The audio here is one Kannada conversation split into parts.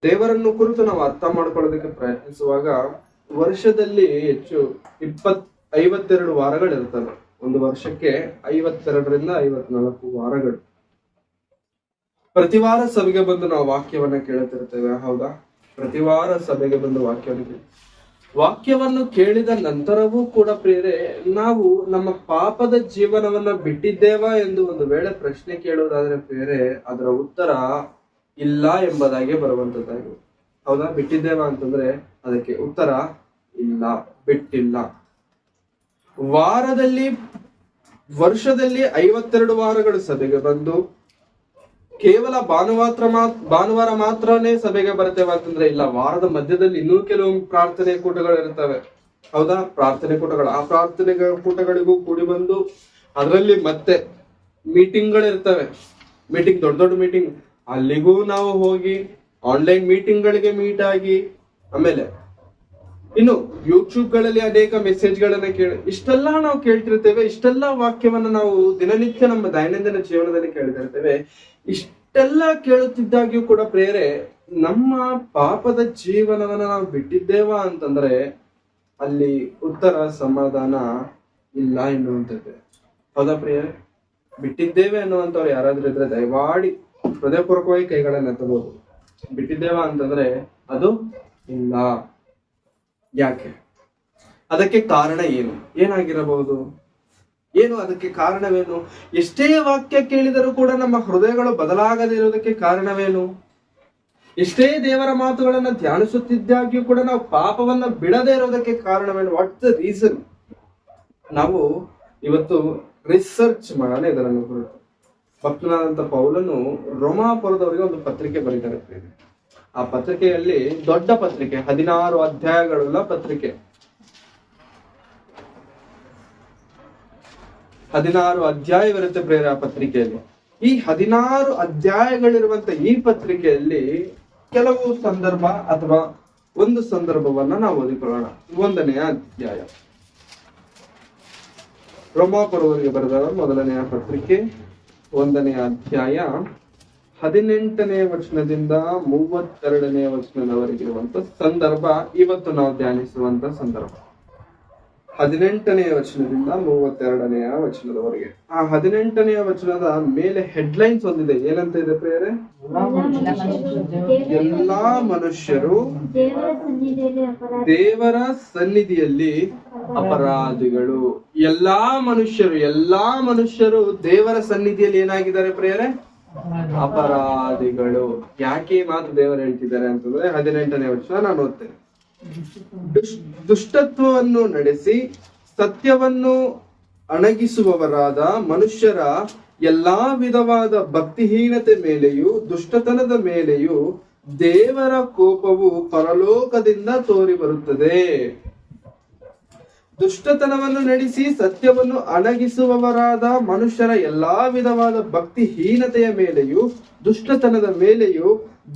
ದೇವರನ್ನು ಕುರಿತು ನಾವು ಅರ್ಥ ಮಾಡ್ಕೊಳ್ಳೋದಕ್ಕೆ ಪ್ರಯತ್ನಿಸುವಾಗ ವರ್ಷದಲ್ಲಿ ಹೆಚ್ಚು 52 ವಾರಗಳಿರ್ತವೆ. ಒಂದು ವರ್ಷಕ್ಕೆ 52ರಿಂದ 54 ವಾರಗಳು. ಪ್ರತಿ ವಾರ ಸಭೆಗೆ ಬಂದು ನಾವು ವಾಕ್ಯವನ್ನ ಕೇಳುತ್ತಿರ್ತೇವೆ, ಹೌದಾ? ಪ್ರತಿ ವಾರ ಸಭೆಗೆ ಬಂದು ವಾಕ್ಯವನ್ನು ಕೇಳಿದ ನಂತರವೂ ಕೂಡ ಪ್ರಿಯರೇ, ನಾವು ನಮ್ಮ ಪಾಪದ ಜೀವನವನ್ನ ಬಿಟ್ಟಿದ್ದೇವಾ ಎಂದು ಒಂದು ವೇಳೆ ಪ್ರಶ್ನೆ ಕೇಳುವುದಾದ್ರೆ ಪ್ರಿಯರೇ, ಅದರ ಉತ್ತರ ಇಲ್ಲ ಎಂಬುದಾಗಿ ಬರುವಂತದ್ದಾಗಿ. ಹೌದಾ? ಬಿಟ್ಟಿದ್ದೇವಾ ಅಂತಂದ್ರೆ ಅದಕ್ಕೆ ಉತ್ತರ ಇಲ್ಲ, ಬಿಟ್ಟಿಲ್ಲ. ವರ್ಷದಲ್ಲಿ 52 ವಾರಗಳು ಸಭೆಗೆ ಬಂದು ಕೇವಲ ಭಾನುವಾರ ಮಾತ್ರನೇ ಸಭೆಗೆ ಬರ್ತೇವೆ ಅಂತಂದ್ರೆ ಇಲ್ಲ. ವಾರದ ಮಧ್ಯದಲ್ಲಿ ಇನ್ನೂ ಕೆಲವು ಪ್ರಾರ್ಥನೆ ಕೂಟಗಳು ಇರ್ತವೆ, ಹೌದಾ? ಪ್ರಾರ್ಥನೆ ಕೂಟಗಳು, ಆ ಪ್ರಾರ್ಥನೆ ಕೂಟಗಳಿಗೂ ಕೂಡಿ ಬಂದು ಅದರಲ್ಲಿ ಮತ್ತೆ ಮೀಟಿಂಗ್ಗಳಿರ್ತವೆ. ದೊಡ್ಡ ದೊಡ್ಡ ಮೀಟಿಂಗ್, ಅಲ್ಲಿಗೂ ನಾವು ಹೋಗಿ ಆನ್ಲೈನ್ ಮೀಟಿಂಗ್ ಗಳಿಗೆ ಮೀಟ್ ಆಗಿ, ಆಮೇಲೆ ಇನ್ನು ಯೂಟ್ಯೂಬ್ ಗಳಲ್ಲಿ ಅನೇಕ ಮೆಸೇಜ್ಗಳನ್ನ ಇಷ್ಟೆಲ್ಲ ನಾವು ಕೇಳ್ತಿರ್ತೇವೆ. ಇಷ್ಟೆಲ್ಲ ವಾಕ್ಯವನ್ನ ನಾವು ದಿನನಿತ್ಯ ನಮ್ಮ ದೈನಂದಿನ ಜೀವನದಲ್ಲಿ ಕೇಳ್ತಿರ್ತೇವೆ. ಇಷ್ಟೆಲ್ಲ ಕೇಳುತ್ತಿದ್ದಾಗ್ಯೂ ಕೂಡ ಪ್ರೇರೆ, ನಮ್ಮ ಪಾಪದ ಜೀವನವನ್ನ ನಾವು ಬಿಟ್ಟಿದ್ದೇವಾ ಅಂತಂದ್ರೆ ಅಲ್ಲಿ ಉತ್ತರ ಸಮಾಧಾನ ಇಲ್ಲ ಎನ್ನುವಂಥದ್ದೇ. ಹೌದಾ ಪ್ರಿಯರೇ? ಬಿಟ್ಟಿದ್ದೇವೆ ಅನ್ನುವಂಥವ್ರು ಯಾರಾದ್ರೂ ಇದ್ರೆ ದಯಮಾಡಿ ಹೃದಯಪೂರ್ವಕವಾಗಿ ಕೈಗಳನ್ನ ಎತ್ತಬಹುದು. ಬಿಟ್ಟಿದ್ದೇವಾ ಅಂತಂದ್ರೆ ಅದು ಇಲ್ಲ. ಯಾಕೆ? ಅದಕ್ಕೆ ಕಾರಣ ಏನಾಗಿರಬಹುದು? ಅದಕ್ಕೆ ಕಾರಣವೇನು? ಎಷ್ಟೇ ವಾಕ್ಯ ಕೇಳಿದರೂ ಕೂಡ ನಮ್ಮ ಹೃದಯಗಳು ಬದಲಾಗದೇ ಇರೋದಕ್ಕೆ ಕಾರಣವೇನು? ಎಷ್ಟೇ ದೇವರ ಮಾತುಗಳನ್ನ ಧ್ಯಾನಿಸುತ್ತಿದ್ದಾಗ್ಯೂ ಕೂಡ ನಾವು ಪಾಪವನ್ನ ಬಿಡದೇ ಇರೋದಕ್ಕೆ ಕಾರಣವೇನು? What's the reason? ನಾವು ಇವತ್ತು ರಿಸರ್ಚ್ ಮಾಡೋಣ ಇದನ್ನು ಕುರಿತು. ಭಕ್ತನಾದಂತ ಪೌಲನು ರೋಮಾಪುರದವರಿಗೆ ಒಂದು ಪತ್ರಿಕೆ ಬರೀತಾರೆ. ಆ ಪತ್ರಿಕೆಯಲ್ಲಿ ದೊಡ್ಡ ಪತ್ರಿಕೆ, 16 ಅಧ್ಯಾಯಗಳುಳ್ಳ ಪತ್ರಿಕೆ. 16 ಅಧ್ಯಾಯವಿರುತ್ತೆ ಪ್ರೇರ ಆ ಪತ್ರಿಕೆಯಲ್ಲಿ. ಈ 16 ಅಧ್ಯಾಯಗಳಿರುವಂತ ಈ ಪತ್ರಿಕೆಯಲ್ಲಿ ಕೆಲವು ಸಂದರ್ಭ ಅಥವಾ ಒಂದು ಸಂದರ್ಭವನ್ನ ನಾವು ಓದಿಕೊಳ್ಳೋಣ. 1ನೇ ಅಧ್ಯಾಯ, ರೋಮಾಪುರವರಿಗೆ ಬರೆದ ಮೊದಲನೆಯ ಪತ್ರಿಕೆ 1ನೇ ಅಧ್ಯಾಯ 18ನೇ ವಚನದಿಂದ 32ನೇ ವಚನದವರೆಗಿರುವಂತ ಸಂದರ್ಭ ಇವತ್ತು ನಾವು ಧ್ಯಾನಿಸುವಂತ ಸಂದರ್ಭ. 18ನೇ ವಚನದಿಂದ 32ನೇ ವಚನದವರೆಗೆ. ಆ 18ನೇ ವಚನದ ಮೇಲೆ ಹೆಡ್ಲೈನ್ಸ್ ಒಂದಿದೆ. ಏನಂತ ಇದೆ ಪ್ರಿಯರೇ? ಎಲ್ಲಾ ಮನುಷ್ಯರು ದೇವರ ಸನ್ನಿಧಿಯಲ್ಲಿ ಅಪರಾಧಿಗಳು. ಎಲ್ಲಾ ಮನುಷ್ಯರು ದೇವರ ಸನ್ನಿಧಿಯಲ್ಲಿ ಏನಾಗಿದ್ದಾರೆ ಪ್ರಿಯರೇ? ಅಪರಾಧಿಗಳು. ಯಾಕೆ ಮಾತು ದೇವರು ಹೇಳ್ತಿದ್ದಾರೆ ಅಂತಂದ್ರೆ 18ನೇ ವಚನ ನಾನು ಓದ್ತೇನೆ. ದುಷ್ಟತ್ವವನ್ನು ನಡೆಸಿ ಸತ್ಯವನ್ನು ಅಣಗಿಸುವವರಾದ ಮನುಷ್ಯರ ಎಲ್ಲಾ ವಿಧವಾದ ಭಕ್ತಿಹೀನತೆ ಮೇಲೆಯೂ ದುಷ್ಟತನದ ಮೇಲೆಯೂ ದೇವರ ಕೋಪವು ಪರಲೋಕದಿಂದ ತೋರಿ ಬರುತ್ತದೆ. ದುಷ್ಟತನವನ್ನು ನಡೆಸಿ ಸತ್ಯವನ್ನು ಅಣಗಿಸುವವರಾದ ಮನುಷ್ಯರ ಎಲ್ಲಾ ವಿಧವಾದ ಭಕ್ತಿಹೀನತೆಯ ಮೇಲೆಯೂ ದುಷ್ಟತನದ ಮೇಲೆಯೂ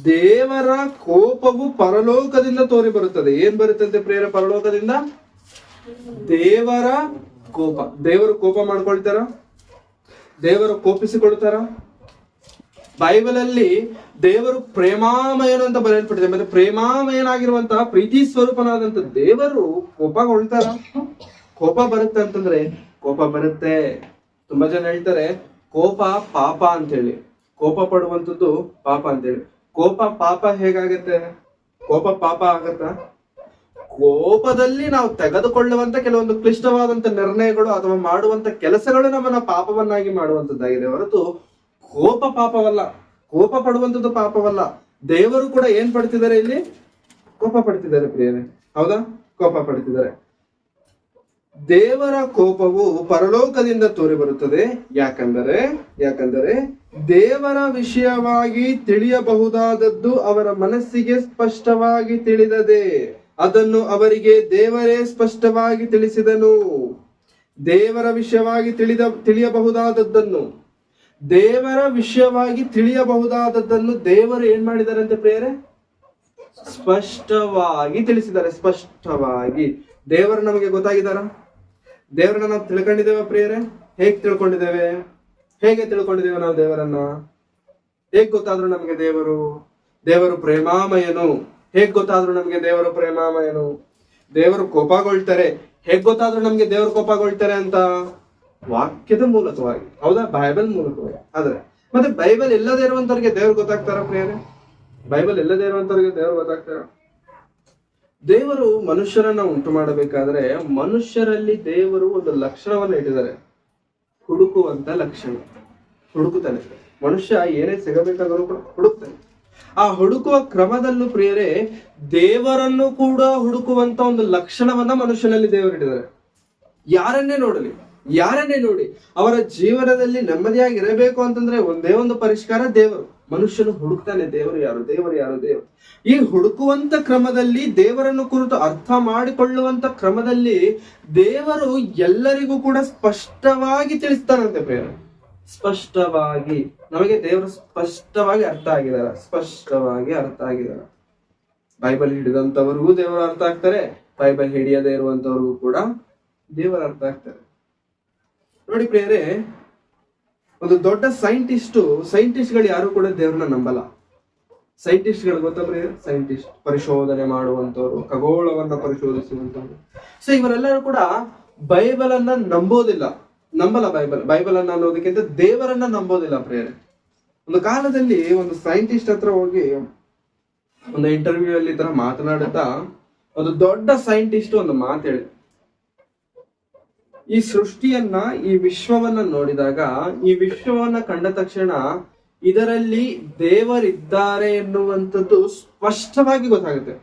ದೇವರ ಕೋಪವು ಪರಲೋಕದಿಂದ ತೋರಿ ಬರುತ್ತದೆ. ಏನ್ ಬರುತ್ತದೆ ಪ್ರಿಯರ? ಪರಲೋಕದಿಂದ ದೇವರ ಕೋಪ. ದೇವರು ಕೋಪ ಮಾಡ್ಕೊಳ್ತಾರ? ದೇವರು ಕೋಪಿಸಿಕೊಳ್ತಾರ? ಬೈಬಲ್ ಅಲ್ಲಿ ದೇವರು ಪ್ರೇಮಾಮಯನು ಅಂತ ಬರೆಯಲ್ಪಟ್ಟಿದೆ. ಮತ್ತೆ ಪ್ರೇಮಾಮಯನಾಗಿರುವಂತಹ ಪ್ರೀತಿ ಸ್ವರೂಪನಾದಂತ ದೇವರು ಕೋಪಗೊಳ್ತಾರ? ಕೋಪ ಬರುತ್ತೆ ಅಂತಂದ್ರೆ ಕೋಪ ಬರುತ್ತೆ. ತುಂಬಾ ಜನ ಹೇಳ್ತಾರೆ ಕೋಪ ಪಾಪ ಅಂತ ಹೇಳಿ, ಕೋಪ ಪಡುವಂಥದ್ದು ಪಾಪ ಅಂತ ಹೇಳಿ. ಕೋಪ ಪಾಪ ಹೇಗಾಗತ್ತೆ? ಕೋಪ ಪಾಪ ಆಗತ್ತ? ಕೋಪದಲ್ಲಿ ನಾವು ತೆಗೆದುಕೊಳ್ಳುವಂತ ಕೆಲವೊಂದು ಕ್ಲಿಷ್ಟವಾದಂತ ನಿರ್ಣಯಗಳು ಅಥವಾ ಮಾಡುವಂತ ಕೆಲಸಗಳು ನಮ್ಮನ್ನ ಪಾಪವನ್ನಾಗಿ ಮಾಡುವಂತದ್ದಾಗಿದೆ ಹೊರತು ಕೋಪ ಪಾಪವಲ್ಲ. ಕೋಪ ಪಡುವಂಥದ್ದು ಪಾಪವಲ್ಲ. ದೇವರು ಕೂಡ ಏನ್ ಪಡ್ತಿದ್ದಾರೆ ಇಲ್ಲಿ? ಕೋಪ ಪಡ್ತಿದ್ದಾರೆ ಪ್ರಿಯರೇ. ಹೌದಾ? ಕೋಪ ಪಡ್ತಿದ್ದಾರೆ. ದೇವರ ಕೋಪವು ಪರಲೋಕದಿಂದ ತೋರಿ ಬರುತ್ತದೆ. ಯಾಕಂದರೆ ದೇವರ ವಿಷಯವಾಗಿ ತಿಳಿಯಬಹುದಾದದ್ದು ಅವರ ಮನಸ್ಸಿಗೆ ಸ್ಪಷ್ಟವಾಗಿ ತಿಳಿದದೆ. ಅದನ್ನು ಅವರಿಗೆ ದೇವರೇ ಸ್ಪಷ್ಟವಾಗಿ ತಿಳಿಸಿದನು. ದೇವರ ವಿಷಯವಾಗಿ ತಿಳಿಯಬಹುದಾದದ್ದನ್ನು ದೇವರು ಏನ್ ಮಾಡಿದಾರಂತೆ ಪ್ರಿಯರೇ? ಸ್ಪಷ್ಟವಾಗಿ ತಿಳಿಸಿದ್ದಾರೆ. ಸ್ಪಷ್ಟವಾಗಿ ದೇವರು ನಮಗೆ ಗೊತ್ತಾಗಿದ್ದಾರ? ದೇವರನ್ನ ನಾವು ತಿಳ್ಕೊಂಡಿದ್ದೇವೆ ಪ್ರಿಯರೇ? ಹೇಗೆ ತಿಳ್ಕೊಂಡಿದ್ದೇವೆ ನಾವು ದೇವರನ್ನ? ಹೇಗ್ ಗೊತ್ತಾದ್ರು ನಮಗೆ ದೇವರು? ದೇವರು ಪ್ರೇಮಾಮಯನು. ಹೇಗ್ ಗೊತ್ತಾದ್ರು ನಮ್ಗೆ ದೇವರು ಪ್ರೇಮಾಮಯನು? ದೇವರು ಕೋಪಗೊಳ್ತಾರೆ. ಹೇಗ್ ಗೊತ್ತಾದ್ರು ನಮ್ಗೆ ದೇವರು ಕೋಪಗೊಳ್ತಾರೆ ಅಂತ? ವಾಕ್ಯದ ಮೂಲಕವಾಗಿ, ಹೌದಾ? ಬೈಬಲ್ ಮೂಲಕವಾಗಿ. ಆದ್ರೆ ಮತ್ತೆ ಬೈಬಲ್ ಇಲ್ಲದೇ ಇರುವಂತವ್ರಿಗೆ ದೇವ್ರು ಗೊತ್ತಾಗ್ತಾರ ಪ್ರಿಯರೇ? ಬೈಬಲ್ ಇಲ್ಲದೇ ಇರುವಂತವ್ರಿಗೆ ದೇವ್ರು ಗೊತ್ತಾಗ್ತಾರ? ದೇವರು ಮನುಷ್ಯರನ್ನ ಉಂಟು ಮಾಡಬೇಕಾದ್ರೆ ಮನುಷ್ಯರಲ್ಲಿ ದೇವರು ಒಂದು ಲಕ್ಷಣವನ್ನ ಇಟ್ಟಿದ್ದಾರೆ, ಹುಡುಕುವಂತ ಲಕ್ಷಣ. ಹುಡುಕುತ್ತಾನೆ ಮನುಷ್ಯ, ಏನೇ ಸಿಗಬೇಕಾದರೂ ಕೂಡ ಹುಡುಕ್ತಾನೆ. ಆ ಹುಡುಕುವ ಕ್ರಮದಲ್ಲೂ ಪ್ರಿಯರೇ ದೇವರನ್ನು ಕೂಡ ಹುಡುಕುವಂತ ಒಂದು ಲಕ್ಷಣವನ್ನ ಮನುಷ್ಯನಲ್ಲಿ ದೇವರಿಟ್ಟಿದ್ದಾರೆ. ಯಾರನ್ನೇ ನೋಡಿ ಅವರ ಜೀವನದಲ್ಲಿ ನೆಮ್ಮದಿಯಾಗಿರಬೇಕು ಅಂತಂದ್ರೆ ಒಂದೇ ಒಂದು ಪರಿಷ್ಕಾರ, ದೇವರು. ಮನುಷ್ಯನು ಹುಡುಕ್ತಾನೆ, ದೇವರು ಯಾರು. ಈ ಹುಡುಕುವಂತ ಕ್ರಮದಲ್ಲಿ, ದೇವರನ್ನು ಕುರಿತು ಅರ್ಥ ಮಾಡಿಕೊಳ್ಳುವಂತ ಕ್ರಮದಲ್ಲಿ ದೇವರು ಎಲ್ಲರಿಗೂ ಕೂಡ ಸ್ಪಷ್ಟವಾಗಿ ತಿಳಿಸ್ತಾನಂತೆ ಪ್ರಿಯರೇ. ಸ್ಪಷ್ಟವಾಗಿ ನಮಗೆ ದೇವರು ಸ್ಪಷ್ಟವಾಗಿ ಅರ್ಥ ಆಗಿದಾರ. ಬೈಬಲ್ ಹಿಡಿದಂತವ್ರಿಗೂ ದೇವರು ಅರ್ಥ ಆಗ್ತಾರೆ, ಬೈಬಲ್ ಹಿಡಿಯದೇ ಇರುವಂತವ್ರಿಗೂ ಕೂಡ ದೇವರು ಅರ್ಥ ಆಗ್ತಾರೆ. ನೋಡಿ ಪ್ರಿಯರೇ, ಒಂದು ದೊಡ್ಡ ಸೈಂಟಿಸ್ಟ್ಗಳು ಯಾರು ಕೂಡ ದೇವ್ರನ್ನ ನಂಬಲ್ಲ. ಸೈಂಟಿಸ್ಟ್ಗಳು ಗೊತ್ತಾ ಪ್ರಿಯರೇ? ಸೈಂಟಿಸ್ಟ್, ಪರಿಶೋಧನೆ ಮಾಡುವಂತವ್ರು, ಖಗೋಳವನ್ನ ಪರಿಶೋಧಿಸುವಂತವ್ರು. ಸೊ ಇವರೆಲ್ಲರೂ ಕೂಡ ಬೈಬಲ್ ಅನ್ನ ನಂಬಲ್ಲ. ಬೈಬಲ್ ಅನ್ನ ಅನ್ನೋದಕ್ಕಿಂತ ದೇವರನ್ನ ನಂಬೋದಿಲ್ಲ ಪ್ರಿಯರೇ. ಒಂದು ಕಾಲದಲ್ಲಿ ಒಂದು ಸೈಂಟಿಸ್ಟ್ ಹತ್ರ ಹೋಗಿ ಒಂದು ಇಂಟರ್ವ್ಯೂ ಅಲ್ಲಿ ಈ ತರ ಮಾತನಾಡುತ್ತಾ ಒಂದು ದೊಡ್ಡ ಸೈಂಟಿಸ್ಟ್ ಒಂದು ಮಾತು ಹೇಳಿ, ಈ ಸೃಷ್ಟಿಯನ್ನ, ಈ ವಿಶ್ವವನ್ನ ನೋಡಿದಾಗ, ಈ ವಿಶ್ವವನ್ನ ಕಂಡ ತಕ್ಷಣ ಇದರಲ್ಲಿ ದೇವರಿದ್ದಾರೆ ಎನ್ನುವಂಥದ್ದು ಸ್ಪಷ್ಟವಾಗಿ ಗೊತ್ತಾಗುತ್ತೆ.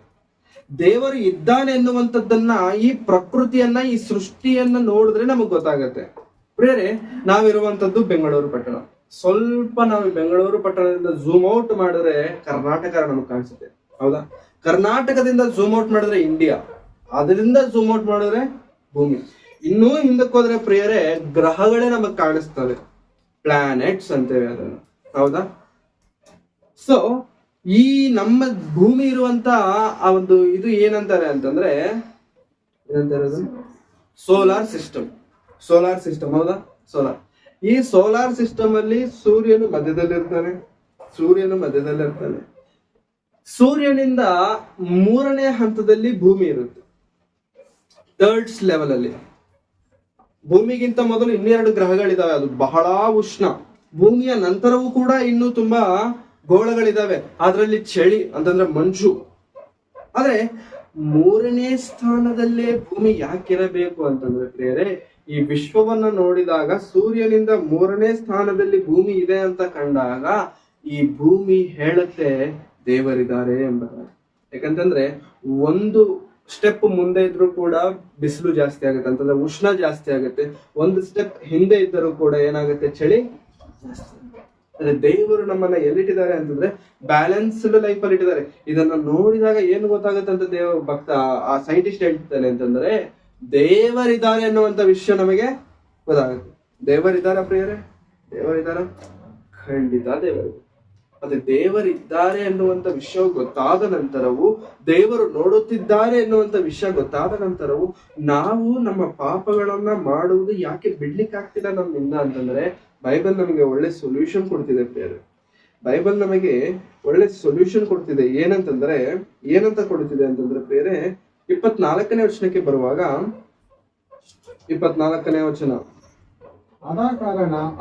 ದೇವರು ಇದ್ದಾನೆ ಎನ್ನುವಂಥದ್ದನ್ನ, ಈ ಪ್ರಕೃತಿಯನ್ನ, ಈ ಸೃಷ್ಟಿಯನ್ನ ನೋಡಿದ್ರೆ ನಮಗ್ ಗೊತ್ತಾಗತ್ತೆ. ಪ್ರಿಯರೇ, ನಾವಿರುವಂತದ್ದು ಬೆಂಗಳೂರು ಪಟ್ಟಣ. ಸ್ವಲ್ಪ ನಾವು ಬೆಂಗಳೂರು ಪಟ್ಟಣದಿಂದ ಝೂಮ್ ಔಟ್ ಮಾಡಿದ್ರೆ ಕರ್ನಾಟಕ ನಮಗ್ ಕಾಣಿಸುತ್ತೆ, ಹೌದಾ? ಕರ್ನಾಟಕದಿಂದ ಝೂಮ್ ಔಟ್ ಮಾಡಿದ್ರೆ ಇಂಡಿಯಾ, ಅದರಿಂದ ಝೂಮ್ ಔಟ್ ಮಾಡಿದ್ರೆ ಭೂಮಿ. ಇನ್ನೂ ಹಿಂದಕ್ಕೆ ಹೋದ್ರೆ ಪ್ರಿಯರೇ ಗ್ರಹಗಳೇ ನಮಗ್ ಕಾಣಿಸ್ತವೆ, ಪ್ಲಾನೆಟ್ಸ್ ಅಂತೇವೆ ಅದನ್ನು, ಹೌದಾ? ಸೊ ಈ ನಮ್ಮ ಭೂಮಿ ಇರುವಂತ ಆ ಒಂದು ಇದು ಏನಂತಾರೆ ಅಂತಂದ್ರೆ, ಸೋಲಾರ್ ಸಿಸ್ಟಮ್, ಹೌದಾ? ಈ ಸೋಲಾರ್ ಸಿಸ್ಟಮ್ ಅಲ್ಲಿ ಸೂರ್ಯನು ಮಧ್ಯದಲ್ಲಿರ್ತಾನೆ. ಸೂರ್ಯನಿಂದ 3ನೇ ಹಂತದಲ್ಲಿ ಭೂಮಿ ಇರುತ್ತೆ, 3rd ಲೆವೆಲ್ ಅಲ್ಲಿ. ಭೂಮಿಗಿಂತ ಮೊದಲು 2 ಗ್ರಹಗಳಿದಾವೆ, ಅದು ಬಹಳ ಉಷ್ಣ. ಭೂಮಿಯ ನಂತರವೂ ಕೂಡ ಇನ್ನೂ ತುಂಬಾ ಗೋಳಗಳಿದಾವೆ, ಅದರಲ್ಲಿ ಚಳಿ ಅಂತಂದ್ರೆ ಮಂಜು. ಆದ್ರೆ 3ನೇ ಸ್ಥಾನದಲ್ಲೇ ಭೂಮಿ ಯಾಕಿರಬೇಕು ಅಂತಂದ್ರೆ ಪ್ರಿಯರೇ, ಈ ವಿಶ್ವವನ್ನ ನೋಡಿದಾಗ ಸೂರ್ಯನಿಂದ 3ನೇ ಸ್ಥಾನದಲ್ಲಿ ಭೂಮಿ ಇದೆ ಅಂತ ಕಂಡಾಗ ಈ ಭೂಮಿ ಹೇಳುತ್ತೆ ದೇವರಿದ್ದಾರೆ ಎಂಬುದಾಗಿ. ಯಾಕಂತಂದ್ರೆ ಒಂದು ಸ್ಟೆಪ್ ಮುಂದೆ ಇದ್ರೂ ಕೂಡ ಬಿಸಿಲು ಜಾಸ್ತಿ ಆಗುತ್ತೆ, ಅಂತಂದ್ರೆ ಉಷ್ಣ ಜಾಸ್ತಿ ಆಗುತ್ತೆ. ಒಂದು ಸ್ಟೆಪ್ ಹಿಂದೆ ಇದ್ದರೂ ಕೂಡ ಏನಾಗುತ್ತೆ, ಚಳಿ ಜಾಸ್ತಿ. ಅದೇ ದೇವರು ನಮ್ಮನ್ನ ಎಲ್ಲಿಟ್ಟಿದ್ದಾರೆ ಅಂತಂದ್ರೆ ಬ್ಯಾಲೆನ್ಸ್ಡ್ ಲೈಫ್ ಅಲ್ಲಿ ಇಟ್ಟಿದ್ದಾರೆ. ಇದನ್ನ ನೋಡಿದಾಗ ಏನು ಗೊತ್ತಾಗುತ್ತೆ ಅಂತ ಆ ಸೈಂಟಿಸ್ಟ್ ಹೇಳ್ತಾನೆ ಅಂತಂದ್ರೆ, ದೇವರಿದ್ದಾರೆ ಅನ್ನುವಂತ ವಿಷಯ ನಮಗೆ ಗೊತ್ತಾಗುತ್ತೆ. ದೇವರಿದ್ದಾರ ಪ್ರಿಯರೇ? ದೇವರಿದ್ದಾರ? ಖಂಡಿತ ದೇವರಿದ್ದಾರೆ. ಅದೇ ದೇವರಿದ್ದಾರೆ ಎನ್ನುವಂತ ವಿಷಯ ಗೊತ್ತಾದ ನಂತರವು, ದೇವರು ನೋಡುತ್ತಿದ್ದಾರೆ ಎನ್ನುವಂತ ವಿಷಯ ಗೊತ್ತಾದ ನಂತರವು ನಾವು ನಮ್ಮ ಪಾಪಗಳನ್ನ ಮಾಡುವುದು ಯಾಕೆ ಬಿಡ್ಲಿಕ್ಕಾಗ್ತಿಲ್ಲ ನಮ್ಮಿಂದ ಅಂತಂದ್ರೆ, ಬೈಬಲ್ ನಮಗೆ ಒಳ್ಳೆ ಸೊಲ್ಯೂಷನ್ ಕೊಡ್ತಿದೆ ಪ್ರಿಯರೇ. ಬೈಬಲ್ ನಮಗೆ ಒಳ್ಳೆ ಸೊಲ್ಯೂಷನ್ ಕೊಡ್ತಿದೆ. ಏನಂತ ಕೊಡ್ತಿದೆ ಅಂತಂದ್ರೆ ಪ್ರಿಯರೇ, 24ನೇ ವಚನಕ್ಕೆ ಬರುವಾಗ, 24ನೇ ವಚನ,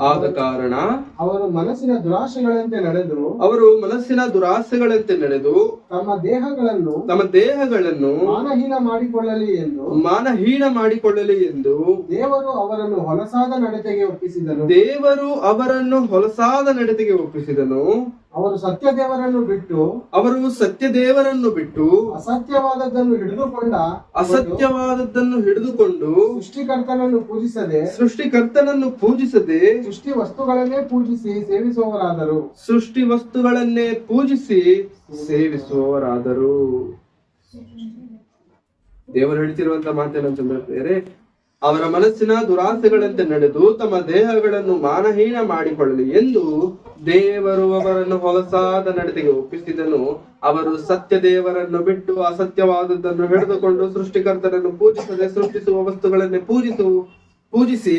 ಆದ ಕಾರಣ ಅವರು ಮನಸ್ಸಿನ ದುರಾಸೆಗಳಂತೆ ನಡೆದು ತಮ್ಮ ದೇಹಗಳನ್ನು ಮಾನಹೀನ ಮಾಡಿಕೊಳ್ಳಲಿ ಎಂದು ದೇವರು ಅವರನ್ನು ಹೊಲಸಾದ ನಡತೆಗೆ ಒಪ್ಪಿಸಿದನು. ಅವರು ಸತ್ಯದೇವರನ್ನು ಬಿಟ್ಟು ಅಸತ್ಯವಾದದ್ದನ್ನು ಹಿಡಿದುಕೊಂಡು ಸೃಷ್ಟಿಕರ್ತನನ್ನು ಪೂಜಿಸದೆ ಸೃಷ್ಟಿ ವಸ್ತುಗಳನ್ನೇ ಪೂಜಿಸಿ ಸೇವಿಸುವವರಾದರು. ದೇವರು ಹೇಳ್ತಿರುವಂತ ಮಾತೇನಂತಂದ್ರೆ ಬೇರೆ, ಅವರ ಮನಸ್ಸಿನ ದುರಾಸೆಗಳಂತೆ ನಡೆದು ತಮ್ಮ ದೇಹಗಳನ್ನು ಮಾನಹೀನ ಮಾಡಿಕೊಳ್ಳಲಿ ಎಂದು ದೇವರು ಅವರನ್ನು ಹೊಲಸಾದ ನಡತೆಗೆ ಒಪ್ಪಿಸಿದನು. ಅವರು ಸತ್ಯ ದೇವರನ್ನು ಬಿಟ್ಟು ಅಸತ್ಯವಾದದ್ದನ್ನು ಹಿಡಿದುಕೊಂಡು ಸೃಷ್ಟಿಕರ್ತನನ್ನು ಪೂಜಿಸದೆ ಸೃಷ್ಟಿಸುವ ವಸ್ತುಗಳನ್ನೇ ಪೂಜಿಸಿ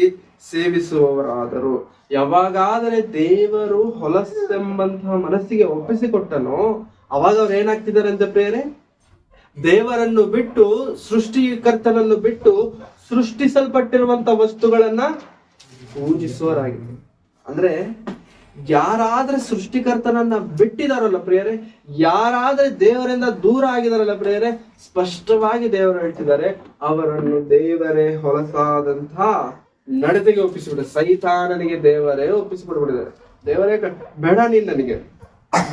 ಸೇವಿಸುವವರಾದರು. ಯಾವಾಗಾದರೆ ದೇವರು ಹೊಲಸೆಂಬಂತಹ ಮನಸ್ಸಿಗೆ ಒಪ್ಪಿಸಿಕೊಟ್ಟನೋ ಅವಾಗ ಅವ್ರು ಏನಾಗ್ತಿದ್ದಾರೆ ಅಂತ ಪ್ರೇರೆ, ದೇವರನ್ನು ಬಿಟ್ಟು, ಸೃಷ್ಟಿಕರ್ತನನ್ನು ಬಿಟ್ಟು ಸೃಷ್ಟಿಸಲ್ಪಟ್ಟಿರುವಂತ ವಸ್ತುಗಳನ್ನ ಪೂಜಿಸುವರಾಗಿದೆ. ಅಂದ್ರೆ ಯಾರಾದ್ರೆ ಸೃಷ್ಟಿಕರ್ತನನ್ನ ಬಿಟ್ಟಿದಾರಲ್ಲ ಪ್ರಿಯರೇ, ಯಾರಾದ್ರೆ ದೇವರಿಂದ ದೂರ ಆಗಿದಾರಲ್ಲ ಪ್ರಿಯರೇ, ಸ್ಪಷ್ಟವಾಗಿ ದೇವರು ಹೇಳ್ತಿದ್ದಾರೆ, ಅವರನ್ನು ದೇವರೇ ಹೊಲಸಾದಂತ ನಡತೆಗೆ ಒಪ್ಪಿಸಿಬಿಟ್ಟಿದ್ದಾರೆ. ಸೈತಾನನಿಗೆ ದೇವರೇ ಒಪ್ಪಿಸಿಬಿಡ್ಬಿಟ್ಟಿದ್ದಾರೆ. ದೇವರೇ ಬೇಡ ನೀನ್ ನನಗೆ,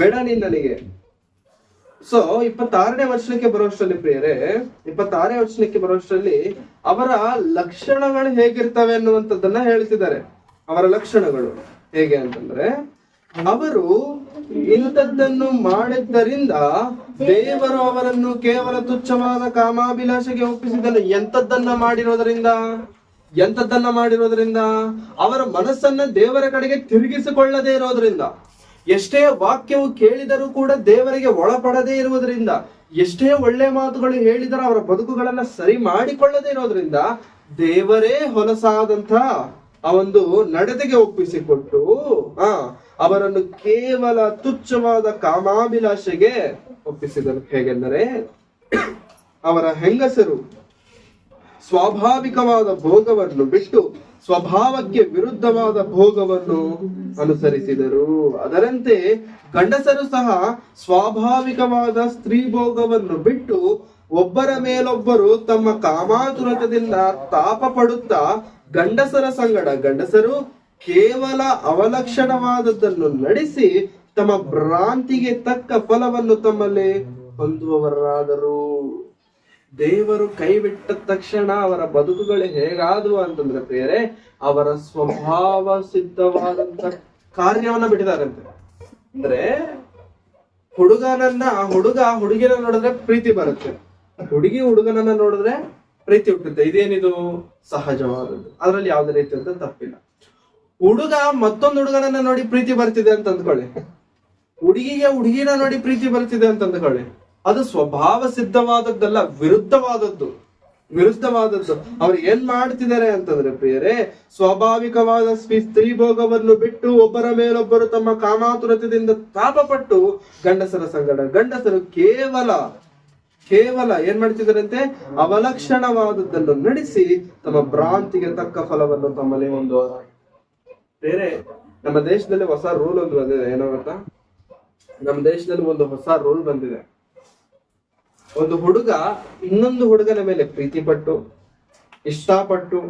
ಬೇಡ ನೀನ್ ನನಗೆ. ಸೊ 26ನೇ ವಚನಕ್ಕೆ ಬರುವಷ್ಟರಲ್ಲಿ ಪ್ರಿಯರೇ, 26ನೇ ವಚನಕ್ಕೆ ಬರುವಷ್ಟರಲ್ಲಿ ಅವರ ಲಕ್ಷಣಗಳು ಹೇಗಿರ್ತವೆ ಅನ್ನುವಂಥದ್ದನ್ನ ಹೇಳ್ತಿದ್ದಾರೆ. ಅವರ ಲಕ್ಷಣಗಳು ಹೇಗೆ ಅಂತಂದ್ರೆ, ಅವರು ಇಂಥದ್ದನ್ನು ಮಾಡಿದ್ದರಿಂದ ದೇವರು ಅವರನ್ನು ಕೇವಲ ತುಚ್ಛವಾದ ಕಾಮಾಭಿಲಾಷೆಗೆ ಒಪ್ಪಿಸಿದನು. ಎಂತದ್ದನ್ನ ಮಾಡಿರೋದ್ರಿಂದ ಅವರ ಮನಸ್ಸನ್ನ ದೇವರ ಕಡೆಗೆ ತಿರುಗಿಸಿಕೊಳ್ಳದೆ ಇರೋದ್ರಿಂದ, ಎಷ್ಟೇ ವಾಕ್ಯವು ಕೇಳಿದರೂ ಕೂಡ ದೇವರಿಗೆ ಒಳಪಡದೇ ಇರುವುದರಿಂದ, ಎಷ್ಟೇ ಒಳ್ಳೆ ಮಾತುಗಳು ಹೇಳಿದರೂ ಅವರ ಬದುಕುಗಳನ್ನ ಸರಿ ಮಾಡಿಕೊಳ್ಳದೇ ಇರೋದ್ರಿಂದ ದೇವರೇ ಹೊಲಸಾದಂತ ಆ ಒಂದು ನಡತೆಗೆ ಒಪ್ಪಿಸಿಕೊಟ್ಟು ಅವರನ್ನು ಕೇವಲ ತುಚ್ಛವಾದ ಕಾಮಾಭಿಲಾಷೆಗೆ ಒಪ್ಪಿಸಿದರು. ಹೇಗೆಂದರೆ, ಅವರ ಹೆಂಗಸರು ಸ್ವಾಭಾವಿಕವಾದ ಭೋಗವನ್ನು ಬಿಟ್ಟು ಸ್ವಭಾವಕ್ಕೆ ವಿರುದ್ಧವಾದ ಭೋಗವನ್ನು ಅನುಸರಿಸಿದರು. ಅದರಂತೆ ಗಂಡಸರು ಸಹ ಸ್ವಾಭಾವಿಕವಾದ ಸ್ತ್ರೀ ಭೋಗವನ್ನು ಬಿಟ್ಟು ಒಬ್ಬರ ಮೇಲೊಬ್ಬರು ತಮ್ಮ ಕಾಮಾತುರತದಿಂದ ತಾಪ ಪಡುತ್ತಾ ಗಂಡಸರು ಕೇವಲ ಅವಲಕ್ಷಣವಾದದ್ದನ್ನು ನಡೆಸಿ ತಮ್ಮ ಭ್ರಾಂತಿಗೆ ತಕ್ಕ ಫಲವನ್ನು ತಮ್ಮಲ್ಲಿ ಹೊಂದುವವರಾದರು. ದೇವರು ಕೈ ಬಿಟ್ಟ ತಕ್ಷಣ ಅವರ ಬದುಕುಗಳು ಹೇಗಾದವು ಅಂತಂದ್ರೆ ಬೇರೆ, ಅವರ ಸ್ವಭಾವ ಸಿದ್ಧವಾದಂತ ಕಾರ್ಯವನ್ನ ಬಿಟ್ಟಿದಾರಂತೆ. ಅಂದ್ರೆ ಹುಡುಗಿನ ನೋಡಿದ್ರೆ ಪ್ರೀತಿ ಬರುತ್ತೆ, ಹುಡುಗಿ ಹುಡುಗನನ್ನ ನೋಡಿದ್ರೆ ಪ್ರೀತಿ ಹುಟ್ಟುತ್ತೆ. ಇದೇನಿದು ಸಹಜವಾದದ್ದು, ಅದರಲ್ಲಿ ಯಾವುದೇ ರೀತಿಯಂತ ತಪ್ಪಿಲ್ಲ. ಹುಡುಗ ಮತ್ತೊಂದು ಹುಡುಗನನ್ನ ನೋಡಿ ಪ್ರೀತಿ ಬರ್ತಿದೆ ಅಂತ ಅಂದ್ಕೊಳ್ಳಿ, ಹುಡುಗಿಗೆ ಹುಡುಗಿನ ನೋಡಿ ಪ್ರೀತಿ ಬರ್ತಿದೆ ಅಂತ ಅಂದ್ಕೊಳ್ಳಿ, ಅದು ಸ್ವಭಾವ ಸಿದ್ಧವಾದದ್ದಲ್ಲ, ವಿರುದ್ಧವಾದದ್ದು. ಅವ್ರು ಏನ್ ಮಾಡ್ತಿದ್ದಾರೆ ಅಂತಂದ್ರೆ ಪ್ರಿಯರೇ, ಸ್ವಾಭಾವಿಕವಾದ ಸ್ತ್ರೀ ಭೋಗವನ್ನು ಬಿಟ್ಟು ಒಬ್ಬರ ಮೇಲೊಬ್ಬರು ತಮ್ಮ ಕಾಮಾತುರತೆಯಿಂದ ತಾಪಪಟ್ಟು ಗಂಡಸರು ಕೇವಲ ಏನ್ ಮಾಡ್ತಿದಾರಂತೆ, ಅವಲಕ್ಷಣವಾದದ್ದನ್ನು ನಡೆಸಿ ತಮ್ಮ ಭ್ರಾಂತಿಗೆ ತಕ್ಕ ಫಲವನ್ನು ತಮ್ಮಲ್ಲಿ ಹೊಂದುವ. ಬೇರೆ ನಮ್ಮ ದೇಶದಲ್ಲಿ ಹೊಸ ರೂಲ್ ಒಂದು ಬಂದಿದೆ. ಏನೋ ಗೊತ್ತಾ, ನಮ್ಮ ದೇಶದಲ್ಲಿ ಒಂದು ಹೊಸ ರೂಲ್ ಬಂದಿದೆ. ಒಂದು ಹುಡುಗ ಇನ್ನೊಂದು ಹುಡುಗನ ಮೇಲೆ ಪ್ರೀತಿ ಪಟ್ಟು ಇಷ್ಟಪಟ್ಟು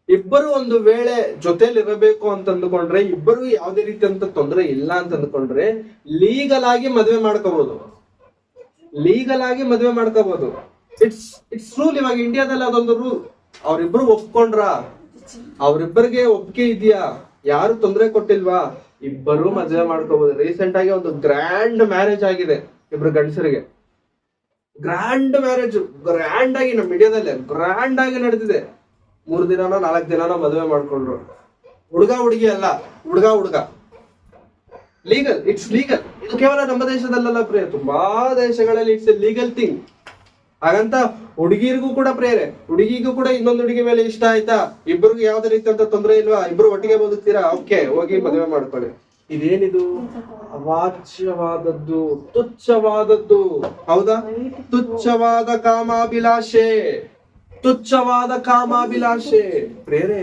ಇಬ್ಬರು ಒಂದು ವೇಳೆ ಜೊತೆಲಿ ಇರಬೇಕು ಅಂತ ಅಂದ್ಕೊಂಡ್ರೆ, ಇಬ್ಬರು ಯಾವುದೇ ರೀತಿಯಂತ ತೊಂದರೆ ಇಲ್ಲ ಅಂತ ಅಂದ್ಕೊಂಡ್ರೆ ಲೀಗಲ್ ಆಗಿ ಮದುವೆ ಮಾಡ್ಕೋಬಹುದು. It's rule. ಇವಾಗ ಇಂಡಿಯಾದಲ್ಲಿ ಅದೊಂದು ರೂಲ್. ಅವ್ರಿಬ್ರು ಒಪ್ಕೊಂಡ್ರ, ಅವ್ರಿಬ್ಬರಿಗೆ ಒಪ್ಪಿಗೆ ಇದೆಯಾ, ಯಾರು ತೊಂದರೆ ಕೊಟ್ಟಿಲ್ವಾ, ಇಬ್ಬರು ಮದುವೆ ಮಾಡ್ಕೋಬಹುದು. ರೀಸೆಂಟ್ ಆಗಿ ಒಂದು ಗ್ರ್ಯಾಂಡ್ ಮ್ಯಾರೇಜ್ ಆಗಿದೆ ಇಬ್ರು ಗಂಡಸರಿಗೆ. ಗ್ರ್ಯಾಂಡ್ ಆಗಿ ನಮ್ಮ ಇಂಡಿಯಾದಲ್ಲೇ ಗ್ರ್ಯಾಂಡ್ ಆಗಿ ನಡೆದಿದೆ. 3 ದಿನನೋ 4 ದಿನನೋ ಮದುವೆ ಮಾಡ್ಕೊಂಡ್ರು. ಹುಡುಗ ಹುಡುಗಿ ಅಲ್ಲ, ಹುಡುಗ ಲೀಗಲ್. It's legal. ಇದು ಕೇವಲ ನಮ್ಮ ದೇಶದಲ್ಲ ಪ್ರಿಯ, ತುಂಬಾ ದೇಶಗಳಲ್ಲಿ ಇಟ್ಸ್ ಎ ಲೀಗಲ್ ಥಿಂಗ್. ಹಾಗಂತ ಹುಡುಗಿರಿಗೂ ಕೂಡ ಪ್ರೇರೆ, ಹುಡುಗಿಗೂ ಕೂಡ ಇನ್ನೊಂದು ಹುಡುಗಿ ಮೇಲೆ ಇಷ್ಟ ಆಯ್ತಾ, ಇಬ್ಬರಿಗೂ ಯಾವ್ದೇ ರೀತಿಯಂತ ತೊಂದರೆ ಇಲ್ವಾ, ಇಬ್ರು ಒಟ್ಟಿಗೆ ಬದುಕ್ತೀರಾ, ಓಕೆ ಹೋಗಿ ಮದುವೆ ಮಾಡ್ಕೊಳ್ಳಿ. ಇದೇನಿದು ಅವಾಚ್ಯವಾದದ್ದು, ತುಚ್ಛವಾದದ್ದು. ಹೌದಾ? ತುಚ್ಛವಾದ ಕಾಮಾಭಿಲಾಷೆ ಪ್ರೇರೆ.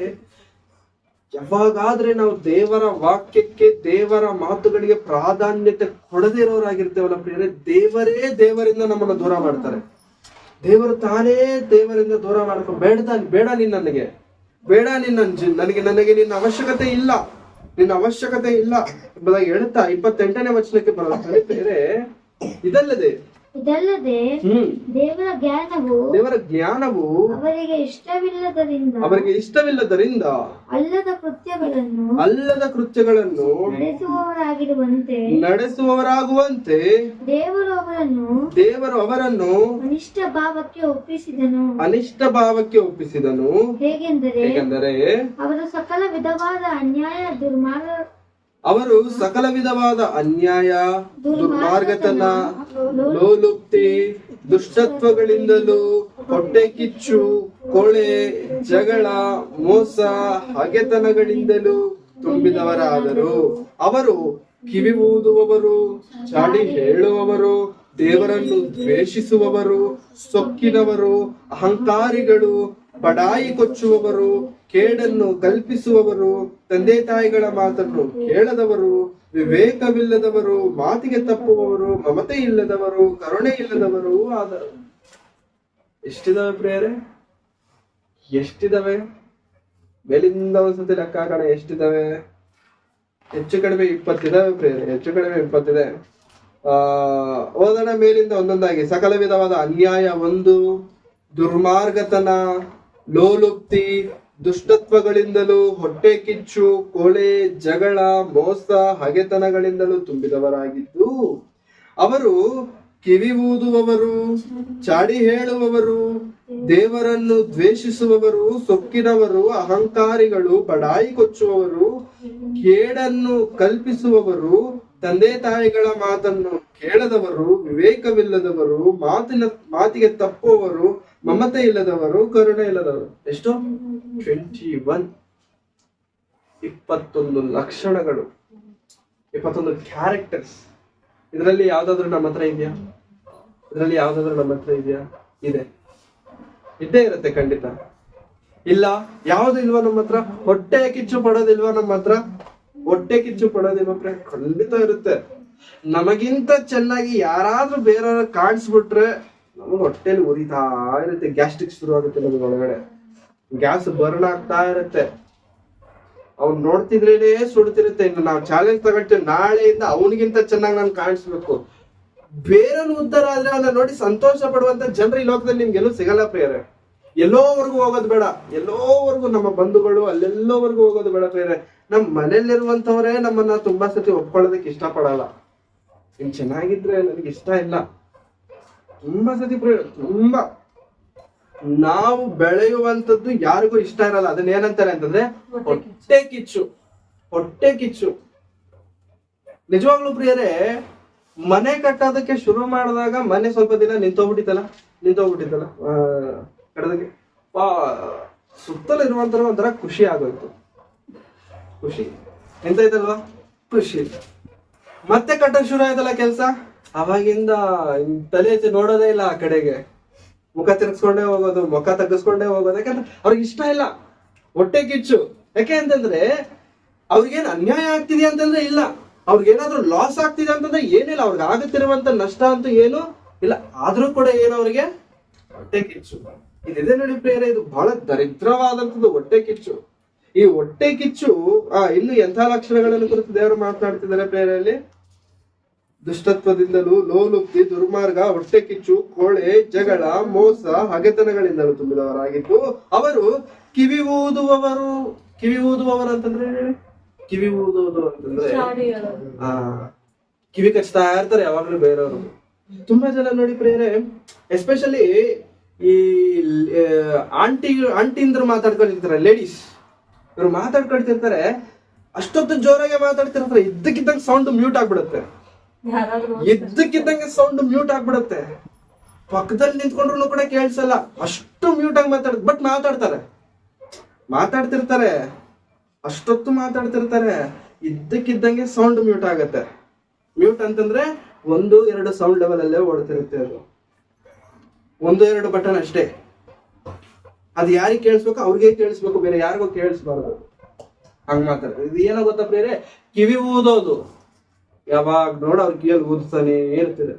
ಯಾವಾಗಾದ್ರೆ ನಾವು ದೇವರ ವಾಕ್ಯಕ್ಕೆ, ದೇವರ ಮಾತುಗಳಿಗೆ ಪ್ರಾಧಾನ್ಯತೆ ಕೊಡದೇ ಇರೋರಾಗಿರ್ತೇವಲ್ಲ ಪ್ರೇರೆ, ದೇವರಿಂದ ನಮ್ಮನ್ನ ದೂರ ಮಾಡ್ತಾರೆ. ದೇವರು ತಾನೇ ದೇವರಿಂದ ದೂರ ಮಾಡ್ಕೊಂಡು ಬೇಡ ನೀನ್ ನನಗೆ, ನನಗೆ ನಿನ್ನ ಅವಶ್ಯಕತೆ ಇಲ್ಲ ಎಂಬುದಾಗಿ ಹೇಳ್ತಾ 28ನೇ ವಚನಕ್ಕೆ ಬರುತ್ತೆ ಬೇರೆ. ಇದಲ್ಲದೆ ದೇವರ ಜ್ಞಾನವು ಅವರಿಗೆ ಇಷ್ಟವಿಲ್ಲದರಿಂದ ಅಲ್ಲದ ಕೃತ್ಯಗಳನ್ನು ನಡೆಸುವವರಾಗುವಂತೆ ದೇವರು ಅವರನ್ನು ಅನಿಷ್ಟ ಭಾವಕ್ಕೆ ಒಪ್ಪಿಸಿದನು. ಹೇಗೆಂದರೆ ಅವರು ಸಕಲ ವಿಧವಾದ ಅನ್ಯಾಯ, ದುರ್ಮಾರ್ಗತನ, ಲೋಲುಪ್ತಿ, ದುಷ್ಟತ್ವಗಳಿಂದಲೂ, ಹೊಟ್ಟೆ ಕಿಚ್ಚು, ಕೊಳೆ, ಜಗಳ, ಮೋಸ, ಹಗೆತನಗಳಿಂದಲೂ ತುಂಬಿದವರಾದರು. ಅವರು ಕಿವಿ ಊದುವವರು, ಚಾಡಿ ಹೇಳುವವರು, ದೇವರನ್ನು ದ್ವೇಷಿಸುವವರು, ಸೊಕ್ಕಿನವರು, ಅಹಂಕಾರಿಗಳು, ಬಡಾಯಿ ಕೊಚ್ಚುವವರು, ಕೇಡನ್ನು ಕಲ್ಪಿಸುವವರು, ತಂದೆ ತಾಯಿಗಳ ಮಾತನ್ನು ಕೇಳದವರು, ವಿವೇಕವಿಲ್ಲದವರು, ಮಾತಿಗೆ ತಪ್ಪುವವರು, ಮಮತೆ ಇಲ್ಲದವರು, ಕರುಣೆ ಇಲ್ಲದವರು ಆದರು. ಎಷ್ಟಿದಾವೆ ಪ್ರಿಯರೇ? ಎಷ್ಟಿದಾವೆ? ಮೇಲಿಂದ ಒಂದ್ಸತಿ ಲೆಕ್ಕ ಹಾಕೋಣ, ಎಷ್ಟಿದಾವೆ? ಹೆಚ್ಚು ಕಡಿಮೆ 20 ಇದಾವೆ ಪ್ರಿಯರೇ, ಹೆಚ್ಚು ಕಡಿಮೆ 20 ಇದೆ. ಓದೋಣ ಮೇಲಿಂದ ಒಂದೊಂದಾಗಿ. ಸಕಲ ವಿಧವಾದ ಅನ್ಯಾಯ ಒಂದು, ದುರ್ಮಾರ್ಗತನ, ಲೋಲುಪ್ತಿ, ದುಷ್ಟತ್ವಗಳಿಂದಲೂ, ಹೊಟ್ಟೆ ಕಿಚ್ಚು, ಕೊಳೆ, ಜಗಳ, ಮೋಸ, ಹಗೆತನಗಳಿಂದಲೂ ತುಂಬಿದವರಾಗಿದ್ದು, ಅವರು ಕಿವಿ ಊದುವವರು, ಚಾಡಿ ಹೇಳುವವರು, ದೇವರನ್ನು ದ್ವೇಷಿಸುವವರು, ಸೊಕ್ಕಿನವರು, ಅಹಂಕಾರಿಗಳು, ಬಡಾಯಿ ಕೊಚ್ಚುವವರು, ಕೇಡನ್ನು ಕಲ್ಪಿಸುವವರು, ತಂದೆ ತಾಯಿಗಳ ಮಾತನ್ನು ಕೇಳದವರು, ವಿವೇಕವಿಲ್ಲದವರು, ಮಾತಿಗೆ ತಪ್ಪುವವರು, ಮಮತೆ ಇಲ್ಲದವರು, ಕರುಣೆ ಇಲ್ಲದವರು. ಎಷ್ಟು? 21 ಲಕ್ಷಣಗಳು, 21 ಕ್ಯಾರೆಕ್ಟರ್ಸ್. ಇದರಲ್ಲಿ ಯಾವ್ದಾದ್ರು ನಮ್ಮ ಹತ್ರ ಇದೆಯಾ? ಇದರಲ್ಲಿ ಯಾವ್ದಾದ್ರು ನಮ್ಮ ಹತ್ರ ಇದೆಯಾ? ಇದೆ, ಇದ್ದೇ ಇರುತ್ತೆ ಖಂಡಿತ. ಇಲ್ಲ ಯಾವ್ದು ಇಲ್ವಾ ನಮ್ಮ ಹತ್ರ? ಹೊಟ್ಟೆ ಕಿಚ್ಚು ಪಡೋದಿಲ್ವಾ ನಮ್ಮ ಹತ್ರ? ಹೊಟ್ಟೆ ಕಿಚ್ಚು ಪಡೋದಿಲ್ವ? ಖಂಡಿತ ಇರುತ್ತೆ. ನಮಗಿಂತ ಚೆನ್ನಾಗಿ ಯಾರಾದ್ರೂ ಬೇರೆಯವ್ರ ಕಾಣಿಸ್ಬಿಟ್ರೆ ನಮಗೆ ಹೊಟ್ಟೆಲಿ ಉರಿತಾ ಇರುತ್ತೆ, ಗ್ಯಾಸ್ಟ್ರಿಕ್ ಶುರು ಆಗುತ್ತೆ, ನಮಗೆ ಒಳಗಡೆ ಗ್ಯಾಸ್ ಬರ್ನ್ ಆಗ್ತಾ ಇರುತ್ತೆ. ಅವ್ನು ನೋಡ್ತಿದ್ರೇನೆ ಸುಡ್ತಿರುತ್ತೆ. ಇನ್ನು ನಾವು ಚಾಲೆಂಜ್ ತಗೊಳ್ತೀವಿ, ನಾಳೆಯಿಂದ ಅವನಿಗಿಂತ ಚೆನ್ನಾಗಿ ನಾನು ಕಾಣಿಸ್ಬೇಕು. ಬೇರೆಯವ್ರ ಉದ್ಧಾರ ಆದ್ರೆ ಅವನ್ನ ನೋಡಿ ಸಂತೋಷ ಪಡುವಂತ ಜನರು ಈ ಲೋಕದಲ್ಲಿ ನಿಮ್ಗೆಲ್ಲೂ ಸಿಗಲ್ಲ ಪ್ರಿಯರೇ. ಎಲ್ಲೋವರೆಗೂ ಹೋಗೋದು ಬೇಡ, ಎಲ್ಲೋವರೆಗೂ ನಮ್ಮ ಬಂಧುಗಳು ಅಲ್ಲೆಲ್ಲೋವರೆಗೂ ಹೋಗೋದು ಬೇಡ ಪ್ರಿಯರೇ. ನಮ್ಮ ಮನೇಲಿರುವಂತವ್ರೇ ನಮ್ಮನ್ನ ತುಂಬಾ ಸತಿ ಒಪ್ಕೊಳ್ಳೋದಕ್ಕೆ ಇಷ್ಟ ಪಡಲ್ಲ. ಇನ್ ಚೆನ್ನಾಗಿದ್ರೆ ನನಗೆ ಇಷ್ಟ ಇಲ್ಲ, ತುಂಬಾ ಸತಿ ತುಂಬಾ ನಾವು ಬೆಳೆಯುವಂತದ್ದು ಯಾರಿಗೂ ಇಷ್ಟ ಇರಲ್ಲ. ಅದನ್ನ ಏನಂತಾರೆ ಅಂತಂದ್ರೆ ಹೊಟ್ಟೆ ಕಿಚ್ಚು. ಹೊಟ್ಟೆ ಕಿಚ್ಚು ನಿಜವಾಗ್ಲೂ ಪ್ರಿಯರೇ, ಮನೆ ಕಟ್ಟೋದಕ್ಕೆ ಶುರು ಮಾಡಿದಾಗ ಮನೆ ಸ್ವಲ್ಪ ದಿನ ನಿಂತೋಗ್ಬಿಟ್ಟಿತ್ತಲ್ಲ ಕಟ್ಟೋದಕ್ಕೆ ಸುತ್ತಲೂ ಇರುವಂತರ ಒಂಥರ ಖುಷಿ ಆಗೋಯ್ತು. ಖುಷಿ ಎಂತೈತಲ್ವಾ? ಖುಷಿ. ಮತ್ತೆ ಕಟ್ಟಕ್ ಶುರು ಆಯ್ತಲ್ಲ ಕೆಲ್ಸ, ಅವಾಗಿಂದ ತಲೆ ಎತ್ತಿ ನೋಡೋದೇ ಇಲ್ಲ ಆ ಕಡೆಗೆ. ಮುಖ ತಿರ್ಗಿಸ್ಕೊಂಡೇ ಹೋಗೋದು, ಮುಖ ತಗ್ಗಿಸ್ಕೊಂಡೇ ಹೋಗೋದು. ಯಾಕಂದ್ರೆ ಅವ್ರಿಗೆ ಇಷ್ಟ ಇಲ್ಲ, ಹೊಟ್ಟೆ ಕಿಚ್ಚು. ಯಾಕೆ ಅಂತಂದ್ರೆ ಅವ್ರಿಗೇನ್ ಅನ್ಯಾಯ ಆಗ್ತಿದೆ ಅಂತಂದ್ರೆ ಇಲ್ಲ, ಅವ್ರಿಗೇನಾದ್ರೂ ಲಾಸ್ ಆಗ್ತಿದೆ ಅಂತಂದ್ರೆ ಏನಿಲ್ಲ, ಅವ್ರಿಗೆ ಆಗುತ್ತಿರುವಂತ ನಷ್ಟ ಅಂತೂ ಏನು ಇಲ್ಲ. ಆದ್ರೂ ಕೂಡ ಏನು ಅವ್ರಿಗೆ ಹೊಟ್ಟೆ ಕಿಚ್ಚು. ಇದಿದೆ ನೋಡಿ ಪ್ರಿಯರೇ, ಇದು ಬಹಳ ದರಿದ್ರವಾದಂಥದ್ದು ಹೊಟ್ಟೆ ಕಿಚ್ಚು. ಈ ಹೊಟ್ಟೆ ಕಿಚ್ಚು ಇನ್ನು ಎಂಥ ಲಕ್ಷಣಗಳನ್ನು ಕುರಿತು ದೇವರು ಮಾತನಾಡ್ತಿದ್ದಾರೆ ಪ್ರಿಯರಲ್ಲಿ? ದುಷ್ಟತ್ವದಿಂದಲೂ, ಲೋಲುಪ್ತಿ, ದುರ್ಮಾರ್ಗ, ಹೊಟ್ಟೆ ಕಿಚ್ಚು, ಕೊಳೆ, ಜಗಳ, ಮೋಸ, ಹಗೆತನಗಳಿಂದಲೂ ತುಂಬಿದವರಾಗಿದ್ದು, ಅವರು ಕಿವಿ ಊದುವವರು. ಕಿವಿ ಊದುವವರು ಅಂತಂದ್ರೆ ಕಿವಿ ಊದುವುದು ಅಂತಂದ್ರೆ ಕಿವಿ ಕಚ್ತಾ ಇರ್ತಾರೆ ಯಾವಾಗ್ಲೂ ಬೇರೆಯವರು. ತುಂಬಾ ಜನ ನೋಡಿ ಪ್ರಿಯರೇ, ಎಸ್ಪೆಷಲಿ ಈ ಆಂಟಿಂದ್ರು ಮಾತಾಡ್ಕೊಂಡಿರ್ತಾರೆ, ಲೇಡೀಸ್. ಇವ್ರು ಮಾತಾಡ್ಕೊಳ್ತಿರ್ತಾರೆ, ಅಷ್ಟೊತ್ತು ಜೋರಾಗೆ ಮಾತಾಡ್ತಿರ್ತಾರೆ, ಇದ್ದಕ್ಕಿದ್ದಂಗೆ ಸೌಂಡ್ ಮ್ಯೂಟ್ ಆಗ್ಬಿಡುತ್ತೆ. ಇದ್ದಕ್ಕಿದ್ದಂಗೆ ಸೌಂಡ್ ಮ್ಯೂಟ್ ಆಗ್ಬಿಡುತ್ತೆ. ಪಕ್ಕದಲ್ಲಿ ನಿಂತ್ಕೊಂಡ್ರು ಕೂಡ ಕೇಳಿಸಲ್ಲ, ಅಷ್ಟು ಮ್ಯೂಟ್ ಆಗಿ ಬಟ್ ಮಾತಾಡ್ತಿರ್ತಾರೆ, ಅಷ್ಟೊತ್ತು ಮಾತಾಡ್ತಿರ್ತಾರೆ. ಇದ್ದಕ್ಕಿದ್ದಂಗೆ ಸೌಂಡ್ ಮ್ಯೂಟ್ ಆಗತ್ತೆ. ಮ್ಯೂಟ್ ಅಂತಂದ್ರೆ 1-2 ಸೌಂಡ್ ಲೆವೆಲ್ ಅಲ್ಲೇ ಓಡ್ತಿರುತ್ತೆ. ಅದು 1-2 ಬಟನ್ ಅಷ್ಟೇ. ಅದು ಯಾರಿಗೆ ಕೇಳಿಸ್ಬೇಕು ಅವ್ರಿಗೆ ಕೇಳಿಸ್ಬೇಕು, ಬೇರೆ ಯಾರಿಗೂ ಕೇಳಿಸ್ಬಾರ್ದು. ಹಂಗ್ ಮಾತಾಡ. ಇದು ಏನೋ ಗೊತ್ತಾ ಪ್ರಿಯರೇ? ಕಿವಿ ಊದೋದು. ಯಾವಾಗ ನೋಡ ಅವ್ರ ಕಿವಿಯಲ್ಲಿ ಊದ್ತಾನೆ ಇರ್ತಾರೆ,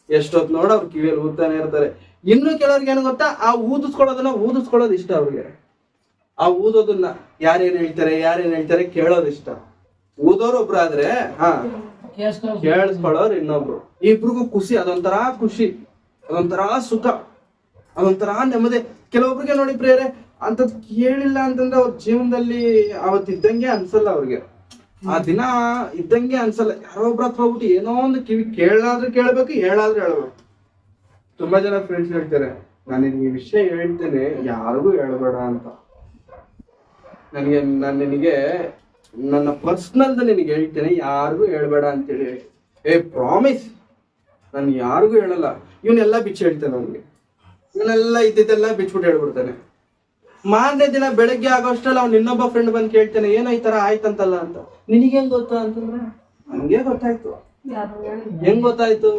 ಎಷ್ಟೊತ್ತು ನೋಡ ಅವ್ರ ಕಿವಿಯಲ್ಲಿ ಊದ್ತಾನೆ ಇರ್ತಾರೆ. ಇನ್ನು ಕೆಲವ್ರಿಗೆ ಏನು ಗೊತ್ತಾ, ಆ ಊದಿಸ್ಕೊಳ್ಳೋದು ಇಷ್ಟ ಅವ್ರಿಗೆ. ಆ ಊದೋದನ್ನ ಯಾರೇನ್ ಹೇಳ್ತಾರೆ ಕೇಳೋದು ಇಷ್ಟ. ಊದೋರು ಒಬ್ರು ಆದ್ರೆ ಕೇಳಿಸ್ಕೊಳ್ಳೋರು ಇನ್ನೊಬ್ರು. ಇಬ್ರಿಗೂ ಖುಷಿ, ಅದೊಂಥರ ಖುಷಿ, ಅದೊಂಥರ ಸುಖ, ಅದೊಂಥರ ನೆಮ್ಮದಿ. ಕೆಲವೊಬ್ರಿಗೆ ನೋಡಿ ಪ್ರಿಯರೇ, ಅಂತದ್ ಕೇಳಿಲ್ಲ ಅಂತಂದ್ರೆ ಅವ್ರ ಜೀವನದಲ್ಲಿ ಅವತ್ತಿದ್ದಂಗೆ ಅನ್ಸಲ್ಲ ಅವ್ರಿಗೆ. ಆ ದಿನ ಇದ್ದಂಗೆ ಅನ್ಸಲ್ಲ. ಯಾರೋ ಒಬ್ರ ಹತ್ರ ಹೋಗ್ಬಿಟ್ಟು ಏನೋ ಒಂದು ಕಿವಿ ಕೇಳಾದ್ರೂ ಕೇಳ್ಬೇಕು, ಹೇಳಾದ್ರೂ ಹೇಳ್ಬೇಕು. ತುಂಬಾ ಜನ ಫ್ರೆಂಡ್ಸ್ ಹೇಳ್ತಾರೆ, ನಾನು ಈ ವಿಷಯ ಹೇಳ್ತೇನೆ ಯಾರಿಗೂ ಹೇಳ್ಬೇಡ ಅಂತ. ನಾನು ನಿನಗೆ ನನ್ನ ಪರ್ಸನಲ್ ನಿನಗೆ ಹೇಳ್ತೇನೆ, ಯಾರಿಗೂ ಹೇಳ್ಬೇಡ ಅಂತೇಳಿ. ಪ್ರಾಮಿಸ್, ನಾನು ಯಾರಿಗೂ ಹೇಳಲ್ಲ. ಇವನ್ನೆಲ್ಲ ಬಿಚ್ಚಿ ಹೇಳ್ತೇನೆ ಅವ್ನಿಗೆ. ಇವನ್ನೆಲ್ಲ ಇದ್ದಿದ್ದೆಲ್ಲ ಬಿಚ್ಬಿಟ್ಟು ಹೇಳ್ಬಿಡ್ತಾನೆ. ಮಾರನೇ ದಿನ ಬೆಳಗ್ಗೆ ಆಗೋಷ್ಟಲ್ಲ ಅವ್ನು ಇನ್ನೊಬ್ಬ ಫ್ರೆಂಡ್ ಬಂದು ಕೇಳ್ತಾನೆ, ಏನೋ ಈ ತರ ಆಯ್ತಂತಲ್ಲ ಅಂತ. ನಿನಗೇನ್ ಗೊತ್ತಾ ಅಂತಂದ್ರೆ ಹಂಗೆ ಗೊತ್ತಾಯ್ತು. ಹೆಂಗ್ ಗೊತ್ತಾಯ್ತು?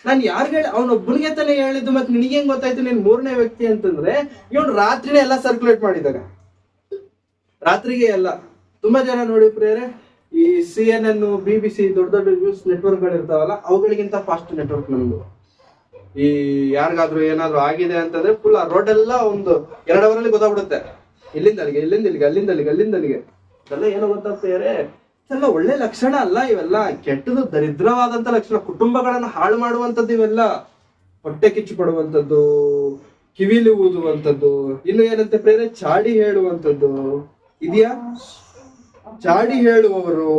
ನಾನ್ ಯಾರ್ಗೆ ಹೇಳಿ ಅವನೊಬ್ಬನಿಗೆ ತಾನೇ ಹೇಳಿದ್ದು, ಮತ್ತೆ ನಿನಗೆ ಹೆಂಗ್ ಗೊತ್ತಾಯ್ತು ನೀನ್ ಮೂರನೇ ವ್ಯಕ್ತಿ ಅಂತಂದ್ರೆ? ಇವನು ರಾತ್ರಿನೇ ಎಲ್ಲ ಸರ್ಕ್ಯುಲೇಟ್ ಮಾಡಿದ್ದಾನೆ, ರಾತ್ರಿಗೆ ಎಲ್ಲ. ತುಂಬಾ ಜನ ನೋಡಿ ಪ್ರಿಯರೇ, ಈ CNN, BBC ದೊಡ್ಡ ದೊಡ್ಡ ನ್ಯೂಸ್ ನೆಟ್ವರ್ಕ್ ಗಳು ಇರ್ತಾವಲ್ಲ, ಅವುಗಳಿಗಿಂತ ಫಾಸ್ಟ್ ನೆಟ್ವರ್ಕ್ ನಮ್ದು. ಈ ಯಾರಿಗಾದ್ರೂ ಏನಾದ್ರು ಆಗಿದೆ ಅಂತಂದ್ರೆ ಫುಲ್ ಆ ರೋಡ್ ಎಲ್ಲ ಒಂದು 2 ಅವರಲ್ಲಿ ಗೊತ್ತಾಗ್ಬಿಡುತ್ತೆ, ಇಲ್ಲಿಂದ ಅಲ್ಲಿಗೆ, ಇಲ್ಲಿಂದ ಇಲ್ಲಿಗೆ, ಅಲ್ಲಿಂದ ಅಲ್ಲಿಗೆ, ಅಲ್ಲಿಂದ ಅಲ್ಲಿಗೆ. ಇದೆಲ್ಲ ಏನೋ ಗೊತ್ತಾ ಪ್ರಿಯರೇ, ಇದೆಲ್ಲ ಒಳ್ಳೆ ಲಕ್ಷಣ ಅಲ್ಲ, ಇವೆಲ್ಲ ಕೆಟ್ಟದು, ದರಿದ್ರವಾದಂತ ಲಕ್ಷಣ, ಕುಟುಂಬಗಳನ್ನ ಹಾಳು ಮಾಡುವಂತದ್ದು ಇವೆಲ್ಲ. ಹೊಟ್ಟೆ ಕಿಚ್ಚು ಪಡುವಂತದ್ದು, ಕಿವಿಲಿ ಊದುವಂತದ್ದು, ಇನ್ನು ಏನಂತೆ ಪ್ರೇರೆ, ಚಾಡಿ ಹೇಳುವಂತದ್ದು ಇದೆಯಾ? ಚಾಡಿ ಹೇಳುವವರು,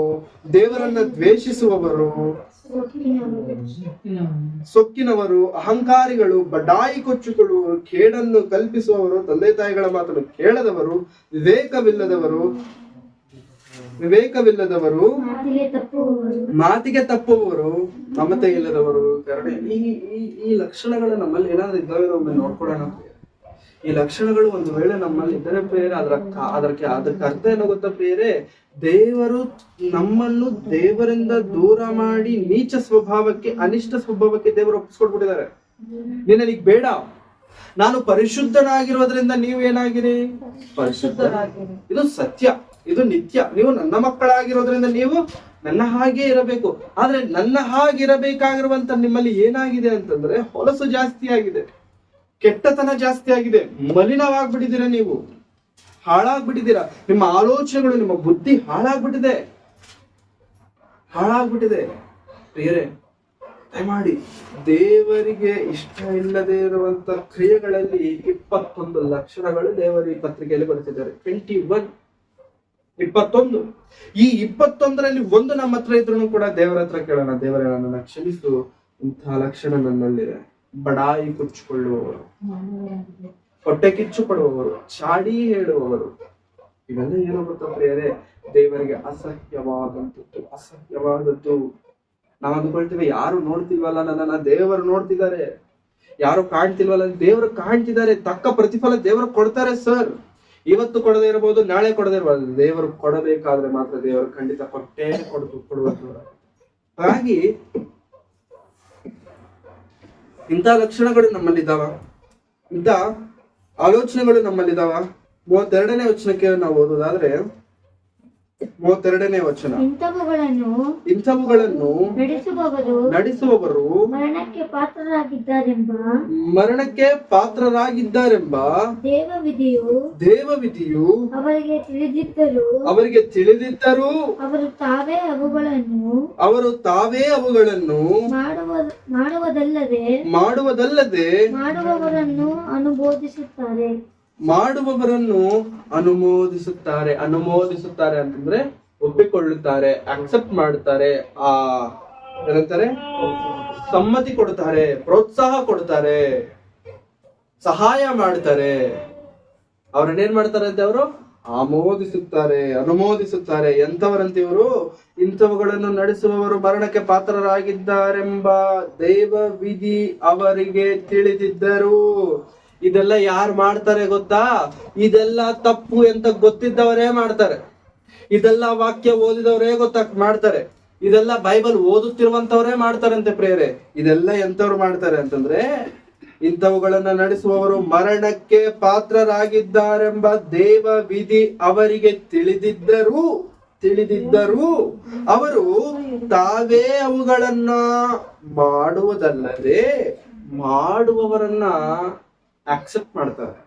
ದೇವರನ್ನ ದ್ವೇಷಿಸುವವರು, ಸೊಕ್ಕಿನವರು, ಅಹಂಕಾರಿಗಳು, ಬಡಾಯಿ ಕೊಚ್ಚುಗಳು, ಕೇಡನ್ನು ಕಲ್ಪಿಸುವವರು, ತಂದೆ ತಾಯಿಗಳ ಮಾತನ್ನು ಕೇಳದವರು, ವಿವೇಕವಿಲ್ಲದವರು, ಮಾತಿಗೆ ತಪ್ಪುವವರು, ಮಮತೆ ಇಲ್ಲದವರು, ಕರುಣೆ. ಈ ಲಕ್ಷಣಗಳು ನಮ್ಮಲ್ಲಿ ಏನಾದ್ರು ಇದ್ದಾವೆ ಒಮ್ಮೆ ನೋಡ್ಕೊಳ್ಳೋಣ. ಈ ಲಕ್ಷಣಗಳು ಒಂದು ವೇಳೆ ನಮ್ಮಲ್ಲಿ ಇದ್ದರೆ ಪ್ರಿಯರೇ, ಅದಕ್ಕೆ ಅರ್ಥ ಏನೋ ಗೊತ್ತಾ ಪ್ರಿಯರೇ, ದೇವರು ನಮ್ಮನ್ನು ದೇವರಿಂದ ದೂರ ಮಾಡಿ ನೀಚ ಸ್ವಭಾವಕ್ಕೆ, ಅನಿಷ್ಟ ಸ್ವಭಾವಕ್ಕೆ ದೇವರು ಒಪ್ಪಿಸ್ಕೊಟ್ಬಿಟ್ಟಿದ್ದಾರೆ. ನಿನಗೆ ಬೇಡ, ನಾನು ಪರಿಶುದ್ಧನಾಗಿರೋದ್ರಿಂದ ನೀವು ಏನಾಗಿರಿ? ಪರಿಶುದ್ಧರಾಗಿರಿ. ಇದು ಸತ್ಯ, ಇದು ನಿತ್ಯ. ನೀವು ನನ್ನ ಮಕ್ಕಳಾಗಿರೋದ್ರಿಂದ ನೀವು ನನ್ನ ಹಾಗೆ ಇರಬೇಕು. ಆದ್ರೆ ನನ್ನ ಹಾಗಿರಬೇಕಾಗಿರುವಂತ ನಿಮ್ಮಲ್ಲಿ ಏನಾಗಿದೆ ಅಂತಂದ್ರೆ, ಹೊಲಸು ಜಾಸ್ತಿ ಆಗಿದೆ, ಕೆಟ್ಟತನ ಜಾಸ್ತಿ ಆಗಿದೆ, ಮಲಿನವಾಗ್ಬಿಟ್ಟಿದ್ದೀರಾ, ನೀವು ಹಾಳಾಗ್ಬಿಟ್ಟಿದ್ದೀರಾ, ನಿಮ್ಮ ಆಲೋಚನೆಗಳು, ನಿಮ್ಮ ಬುದ್ಧಿ ಹಾಳಾಗ್ಬಿಟ್ಟಿದೆ. ಪ್ರಿಯರೇ, ದಯಮಾಡಿ ದೇವರಿಗೆ ಇಷ್ಟ ಇಲ್ಲದೆ ಇರುವಂತ ಕ್ರಿಯೆಗಳಲ್ಲಿ 21 ಲಕ್ಷಣಗಳು ದೇವರು ಈ ಪತ್ರಿಕೆಯಲ್ಲಿ ಬರೆದಿದ್ದಾರೆ. 21. ಈ 21ರಲ್ಲಿ ಒಂದು ನಮ್ಮ ಹತ್ರ ಇದ್ರೂ ಕೂಡ ದೇವರ ಹತ್ರ ಕೇಳೋಣ, ದೇವರೇ ನನ್ನನ್ನು ಕ್ಷಮಿಸು, ಇಂತಹ ಲಕ್ಷಣ ನನ್ನಲ್ಲಿದೆ. ಬಡಾಯಿ ಕುಚ್ಚಿಕೊಳ್ಳುವವರು, ಹೊಟ್ಟೆ ಕಿಚ್ಚು ಪಡುವವರು, ಚಾಡಿ ಹೇಳುವವರು, ಇವೆಲ್ಲ ಏನೋ ಗೊತ್ತಾ ಪ್ರಿಯರೇ, ದೇವರಿಗೆ ಅಸಹ್ಯವಾದದ್ದು. ನಾವು ಅಂದ್ಕೊಳ್ತೀವಿ, ಯಾರು ನೋಡ್ತಿಲ್ವಲ್ಲ ನನ್ನನ್ನ, ದೇವರು ನೋಡ್ತಿದ್ದಾರೆ. ಯಾರು ಕಾಣ್ತಿಲ್ವಲ್ಲ, ದೇವರು ಕಾಣ್ತಿದ್ದಾರೆ. ತಕ್ಕ ಪ್ರತಿಫಲ ದೇವರು ಕೊಡ್ತಾರೆ ಸರ್. ಇವತ್ತು ಕೊಡದೇ ಇರಬಹುದು, ನಾಳೆ ಕೊಡದೇ ಇರಬಹುದು. ದೇವರು ಕೊಡಬೇಕಾದ್ರೆ ಮಾತ್ರ ದೇವರು ಖಂಡಿತ ಕೊಟ್ಟೇ ಕೊಡುವುದು. ಹಾಗಾಗಿ ಇಂಥ ಲಕ್ಷಣಗಳು ನಮ್ಮಲ್ಲಿದ್ದಾವ, ಇಂಥ ಆಲೋಚನೆಗಳು ನಮ್ಮಲ್ಲಿದ್ದಾವ. 32ನೇ ವಚನಕ್ಕೆ ನಾವು ಓದೋದಾದ್ರೆ, 32ನೇ ವಚನ, ಇಂಥವುಗಳನ್ನು ನಡೆಸುವವರು ಮರಣಕ್ಕೆ ಪಾತ್ರರಾಗಿದ್ದಾರೆಂಬ ದೇವವಿಧಿಯು ಅವರಿಗೆ ತಿಳಿದಿದ್ದರೂ ಅವರು ತಾವೇ ಅವುಗಳನ್ನು ಮಾಡುವುದಲ್ಲದೆ ಮಾಡುವವರನ್ನು ಅನುಮೋದಿಸುತ್ತಾರೆ ಅಂತಂದ್ರೆ ಒಪ್ಪಿಕೊಳ್ಳುತ್ತಾರೆ, ಅಕ್ಸೆಪ್ಟ್ ಮಾಡುತ್ತಾರೆ, ಏನಂತಾರೆ, ಸಮ್ಮತಿ ಕೊಡ್ತಾರೆ, ಪ್ರೋತ್ಸಾಹ ಕೊಡ್ತಾರೆ, ಸಹಾಯ ಮಾಡ್ತಾರೆ. ಅವ್ರನ್ನೇನ್ ಮಾಡ್ತಾರೆ ಅಂತ ಅವರು ಅನುಮೋದಿಸುತ್ತಾರೆ. ಎಂಥವರಂತ ಇವರು? ಇಂಥವುಗಳನ್ನು ನಡೆಸುವವರು ಮರಣಕ್ಕೆ ಪಾತ್ರರಾಗಿದ್ದಾರೆಂಬ ದೇವ ವಿಧಿ ಅವರಿಗೆ ತಿಳಿದಿದ್ದರು. ಇದೆಲ್ಲ ಯಾರು ಮಾಡ್ತಾರೆ ಗೊತ್ತಾ? ಇದೆಲ್ಲ ತಪ್ಪು ಅಂತ ಗೊತ್ತಿದ್ದವರೇ ಮಾಡ್ತಾರೆ. ಇದೆಲ್ಲ ವಾಕ್ಯ ಓದಿದವರೇ ಮಾಡ್ತಾರೆ. ಇದೆಲ್ಲ ಬೈಬಲ್ ಓದುತ್ತಿರುವಂತವರೇ ಮಾಡ್ತಾರಂತೆ ಪ್ರೇರೆ. ಇದೆಲ್ಲ ಎಂತವ್ರು ಮಾಡ್ತಾರೆ ಅಂತಂದ್ರೆ, ಇಂಥವುಗಳನ್ನ ನಡೆಸುವವರು ಮರಣಕ್ಕೆ ಪಾತ್ರರಾಗಿದ್ದಾರೆಂಬ ದೇವ ವಿಧಿ ಅವರಿಗೆ ತಿಳಿದಿದ್ದರೂ ಅವರು ತಾವೇ ಅವುಗಳನ್ನ ಮಾಡುವುದಲ್ಲದೆ ಮಾಡುವವರನ್ನ ಅಕ್ಸೆಪ್ಟ್ ಮಾಡ್ತಾರೆ.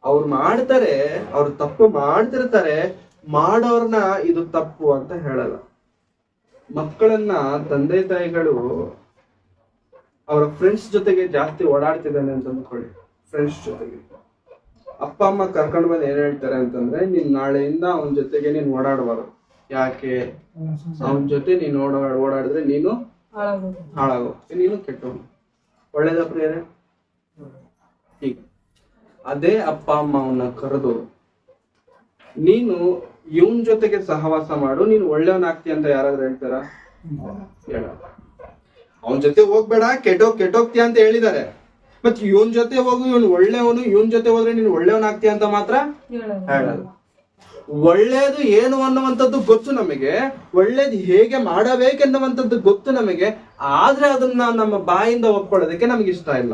ಅವ್ರು ಮಾಡ್ತಾರೆ, ಅವ್ರು ತಪ್ಪು ಮಾಡ್ತಿರ್ತಾರೆ, ಮಾಡೋರ್ನ ಇದು ತಪ್ಪು ಅಂತ ಹೇಳಲ್ಲ. ಮಕ್ಕಳನ್ನ ತಂದೆ ತಾಯಿಗಳು ಅವರ ಫ್ರೆಂಡ್ಸ್ ಜೊತೆಗೆ ಜಾಸ್ತಿ ಓಡಾಡ್ತಿದ್ದಾನೆ ಅಂತ ಅಂದ್ಕೊಳ್ಳಿ. ಫ್ರೆಂಡ್ಸ್ ಜೊತೆಗೆ ಅಪ್ಪ ಅಮ್ಮ ಕರ್ಕೊಂಡು ಬಂದು ಏನ್ ಹೇಳ್ತಾರೆ ಅಂತಂದ್ರೆ, ನೀನ್ ನಾಳೆಯಿಂದ ಅವನ ಜೊತೆಗೆ ನೀನ್ ಓಡಾಡಬಾರ್ದು. ಯಾಕೆ? ಅವನ ಜೊತೆ ನೀನ್ ಓಡಾಡಿದ್ರೆ ನೀನು ಹಾಳಾಗೋ, ನೀನು ಕೆಟ್ಟವನು. ಒಳ್ಳೇದ ಪ್ರಿಯರೇ? ಈಗ ಅದೇ ಅಪ್ಪ ಅಮ್ಮ ಅವನ್ನ ಕರೆದು, ನೀನು ಇವನ್ ಜೊತೆಗೆ ಸಹವಾಸ ಮಾಡು, ನೀನು ಒಳ್ಳೆಯವನಾಗ್ತಿ ಅಂತ ಯಾರಾದ್ರೂ ಹೇಳ್ತಾರ? ಹೇಳ. ಅವನ್ ಜೊತೆ ಹೋಗ್ಬೇಡ, ಕೆಟ್ಟೋಗ್ತೀಯ ಅಂತ ಹೇಳಿದಾರೆ. ಮತ್ ಇವನ್ ಜೊತೆ ಹೋಗು, ಇವನ್ ಒಳ್ಳೆಯವನು, ಇವನ್ ಜೊತೆ ಹೋದ್ರೆ ನೀನು ಒಳ್ಳೆಯವನಾಗ್ತೀಯ ಅಂತ ಮಾತ್ರ ಹೇಳಲ್ಲ. ಒಳ್ಳೇದು ಏನು ಅನ್ನುವಂಥದ್ದು ಗೊತ್ತು ನಮಗೆ, ಒಳ್ಳೇದು ಹೇಗೆ ಮಾಡಬೇಕೆನ್ನುವಂಥದ್ದು ಗೊತ್ತು ನಮಗೆ. ಆದ್ರೆ ಅದನ್ನ ನಮ್ಮ ಬಾಯಿಂದ ಒಪ್ಕೊಳ್ಳೋದಕ್ಕೆ ನಮ್ಗೆ ಇಷ್ಟ ಇಲ್ಲ.